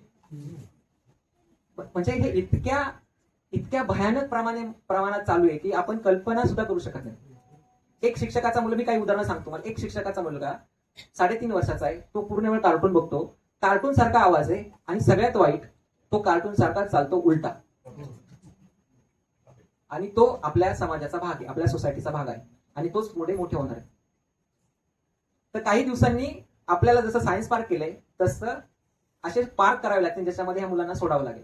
म्हणजे हे इतक्या भयानक प्रमाणात चालू आहे की आपण कल्पना सुद्धा करू शकत नाही. एक शिक्षकाचा मुलगा, मी काही उदाहरण सांगतो मला. एक शिक्षकाचा मुलगा 3.5 वर्षाचा आहे, तो पूर्ण वेळ कार्टून बघतो, कार्टून सारखा आवाज आहे, आणि सगळ्यात वाईट तो कार्टून सारखा चालतो उलटा. आणि तो आपल्या समाजाचा भाग आहे, आपल्या सोसायटीचा भाग आहे, आणि तोच पुढे मोठे होणार आहे. तर काही दिवसांनी आपल्याला जसं सायन्स पार्क केलंय तसं असे पार्क करावे लागतील ज्याच्यामध्ये ह्या मुलांना सोडावं लागेल.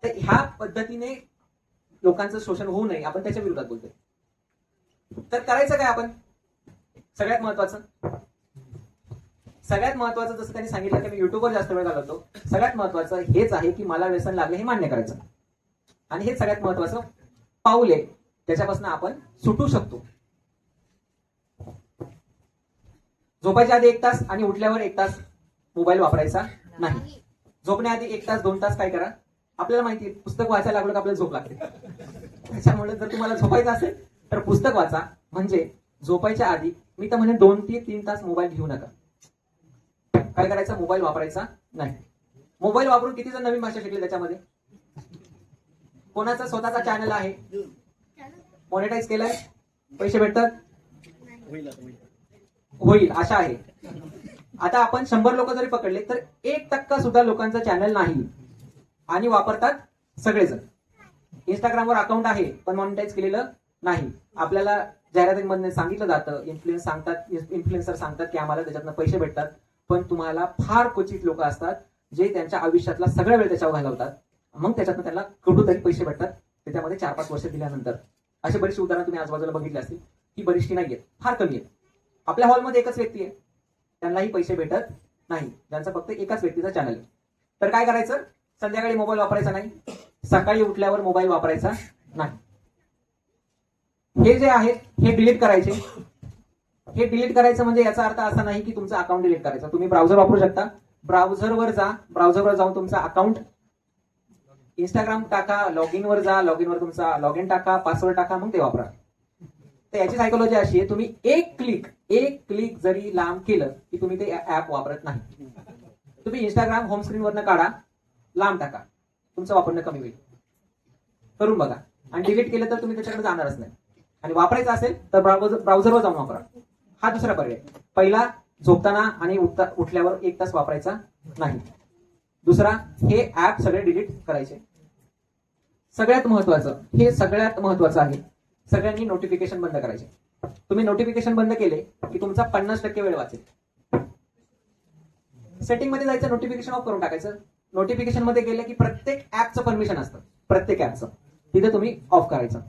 तर ह्या पद्धतीने लोकांचं शोषण होऊ नये, आपण त्याच्या विरोधात बोलतोय. तर करायचं काय आपण? सगळ्यात महत्वाचं जसं त्यांनी सांगितलं की मी युट्यूबवर जास्त वेळ घालवतो, सगळ्यात महत्वाचं हेच आहे की मला व्यसन लागले हे मान्य करायचं. आणि हे सगळ्यात महत्वाचं पाऊल आहे, त्याच्यापासून आपण सुटू शकतो. झोपायच्या आधी 1 तास आणि उठल्यावर 1 तास मोबाईल वापरायचा नाही. झोपण्याआधी 1 तास 2 तास काय करा, आपल्याला माहिती आहे पुस्तक वाचायला लागलं की आपल्याला झोप लागते. त्याच्यामुळे जर तुम्हाला झोपायचं असेल तर पुस्तक वाचा. म्हणजे झोपायच्या आधी मी तर म्हणे 2 ते 3 तास मोबाईल घेऊ नका. काय करायचं? मोबाईल वापरायचा नाही. मोबाईल वापरून किती जण नवीन भाषा शिकले त्याच्यामध्ये? कोणाचा स्वतःचा चॅनल आहे, मॉनिटाईज केलाय, पैसे भेटतात? होईल आशा आहे. आता आपण 100 लोक जरी पकडले तर 1% सुद्धा लोकांचं चॅनल नाही आणि वापरतात सगळेजण. इंस्टाग्रामवर अकाउंट आहे पण मॉनिटाईज केलेलं नाही. आपल्याला जाहिरातींमध्ये सांगितलं जातं, इन्फ्लुएन्सर सांगतात की आम्हाला त्याच्यातनं पैसे भेटतात, पण तुम्हाला फार क्वचित लोक असतात जे त्यांच्या आयुष्यातला सगळा वेळ त्याच्यावर घालवतात, मग त्याच्यातनं त्यांना कुठेतरी पैसे भेटतात त्याच्यामध्ये 4-5 वर्ष दिल्यानंतर. अशी बरीचशी उदाहरणं तुम्ही आजूबाजूला बघितली असतील. ही बरीचशी नाही आहेत, फार कमी आहेत. आपल्या हॉलमध्ये एकच व्यक्ती आहे, त्यांनाही पैसे भेटत नाही, ज्यांचा फक्त एकाच व्यक्तीचा चॅनल आहे. तर काय करायचं? संध्याकाळी मोबाईल वापरायचा नाही, सकाळी उठल्यावर मोबाईल वापरायचा नाही. हे जे आहेत हे डिलीट करायचे. हे डिलीट करायचं म्हणजे याचा अर्थ असा नाही की तुमचं अकाउंट डिलीट करायचं. तुम्ही ब्राउझर वापरू शकता, ब्राउझरवर जा, ब्राउझरवर जाऊन तुमचा अकाउंट इंस्टाग्राम टाका, लॉग इनवर जा, लॉग इनवर तुमचा लॉग इन टाका, पासवर्ड टाका, मग ते वापरा. तर याची सायकोलॉजी अशी आहे, तुम्ही एक क्लिक जरी लांब केलं की तुम्ही ते ऍप वापरत नाही. तुम्ही इंस्टाग्राम होम स्क्रीनवरनं काढा, लांब टाका, तुमचं वापरणं कमी होईल. करून बघा. आणि डिलीट केलं तर तुम्ही त्याच्याकडे जाणारच नाही. आणि वापरायचं असेल तर ब्राउझरवर जाऊन वापरा. हा दुसरा पर्याय. पहिला, झोपताना आणि उठल्यावर 1 तास वापरायचा नाही. दुसरा, हे ऍप सगळे डिलीट करायचे. सगळ्यात महत्वाचं आहे, सगळ्यांनी नोटिफिकेशन बंद करायचे. तुम्ही नोटिफिकेशन बंद केले की तुमचा 50% वेळ वाचेल. सेटिंग मध्ये जायचं, नोटिफिकेशन ऑफ करून टाकायचं. नोटिफिकेशन मध्ये गेले की प्रत्येक ऍपचं परमिशन असतं, प्रत्येक ऍपचं, तिथे तुम्ही ऑफ करायचं.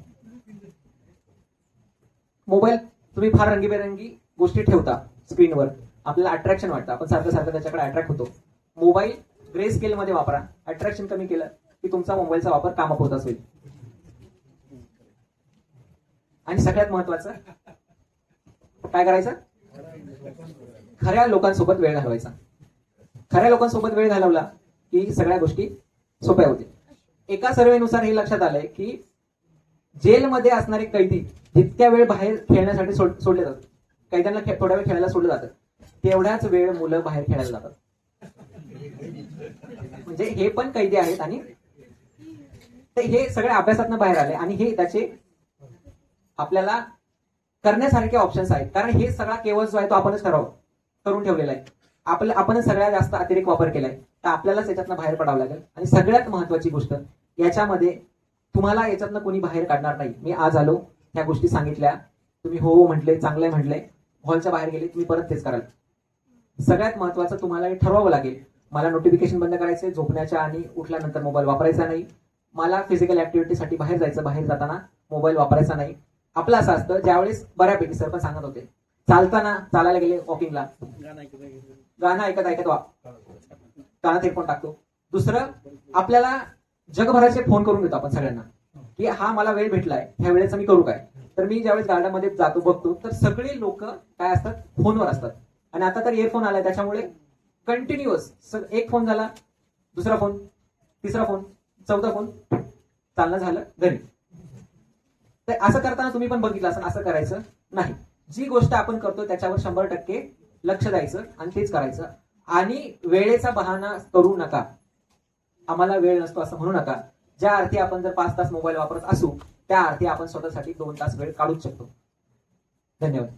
मोबाईल तुम्ही फार रंगीबेरंगी गोष्टी ठेवता स्क्रीनवर, आपल्याला अट्रॅक्शन वाटतं, आपण सारखं त्याच्याकडे अट्रॅक्ट होतो. मोबाईल ग्रे स्केल मध्ये वापरा. अट्रॅक्शन कमी केलं की तुमचा मोबाईलचा वापर कामापुरताच होईल. आणि सगळ्यात महत्वाचं काय करायचं? खऱ्या लोकांसोबत वेळ घालवायचा. खऱ्या लोकांसोबत वेळ घालवला की सगळ्या गोष्टी सोप्या होतील. एका सर्वेनुसार हे लक्षात आलंय की जेलमध्ये असणारे कैदी जितक्या वेळ बाहेर खेळण्यासाठी सोडले जातात, कैद्यांना थोड्या वेळ खेळायला सोडलं जातं, तेवढ्याच वेळ मुलं बाहेर खेळायला जातात. म्हणजे हे पण कैदी आहेत. आणि हे सगळे अभ्यासातनं बाहेर आले आणि हे त्याचे आपल्याला करण्यासारखे ऑप्शन्स आहेत. कारण हे सगळा केवळ जो आहे तो आपणच करून ठेवलेला आहे. आपणच सगळ्यात जास्त अतिरेक वापर केलाय, तर आपल्यालाच याच्यातनं बाहेर पडावं लागेल. आणि सगळ्यात महत्वाची गोष्ट, याच्यामध्ये तुम्हाला याच्यातनं कोणी बाहेर काढणार नाही. मी आज आलो, ह्या गोष्टी सांगितल्या, तुम्ही हो म्हटले, चांगले म्हटले, हॉलच्या बाहेर गेले, तुम्ही परत तेच कराल. सगळ्यात महत्वाचं तुम्हाला हे ठरवावं लागेल, मला नोटिफिकेशन बंद करायचे, झोपण्याच्या आणि उठल्यानंतर मोबाईल वापरायचा नाही, मला फिजिकल ऍक्टिव्हिटीसाठी बाहेर जायचं, बाहेर जाताना मोबाईल वापरायचा नाही. आपलं असं असतं, ज्यावेळेस बऱ्यापैकी सर पण सांगत होते, चालायला गेले वॉकिंगला, गाणं ऐकत कानात हेडफोन टाकतो. दुसरं, आपल्याला जगभराचे फोन करून देतो आपण सगळ्यांना की हा मला वेळ भेटलाय, ह्या वेळेचं मी करू काय. तर मी ज्यावेळेस गार्डन मध्ये जातो बघतो तर सगळे लोक काय असतात, फोनवर असतात. आणि आता तर इयरफोन आलाय, त्याच्यामुळे कंटिन्युअस एक फोन झाला, दुसरा फोन, तिसरा फोन, चौथा फोन, चालणं झालं घरी. तर असं करताना तुम्ही पण बघितलं असं, असं करायचं नाही. जी गोष्ट आपण करतो त्याच्यावर 100% लक्ष द्यायचं आणि तेच करायचं. आणि वेळेचा बहाणा करू नका. आम्हाला वेळ नसतो असं म्हणू नका. ज्या अर्थी आपण जर 5 तास मोबाईल वापरत असू त्या अर्थी आपण स्वतःसाठी 2 तास वेळ काढूच शकतो. धन्यवाद.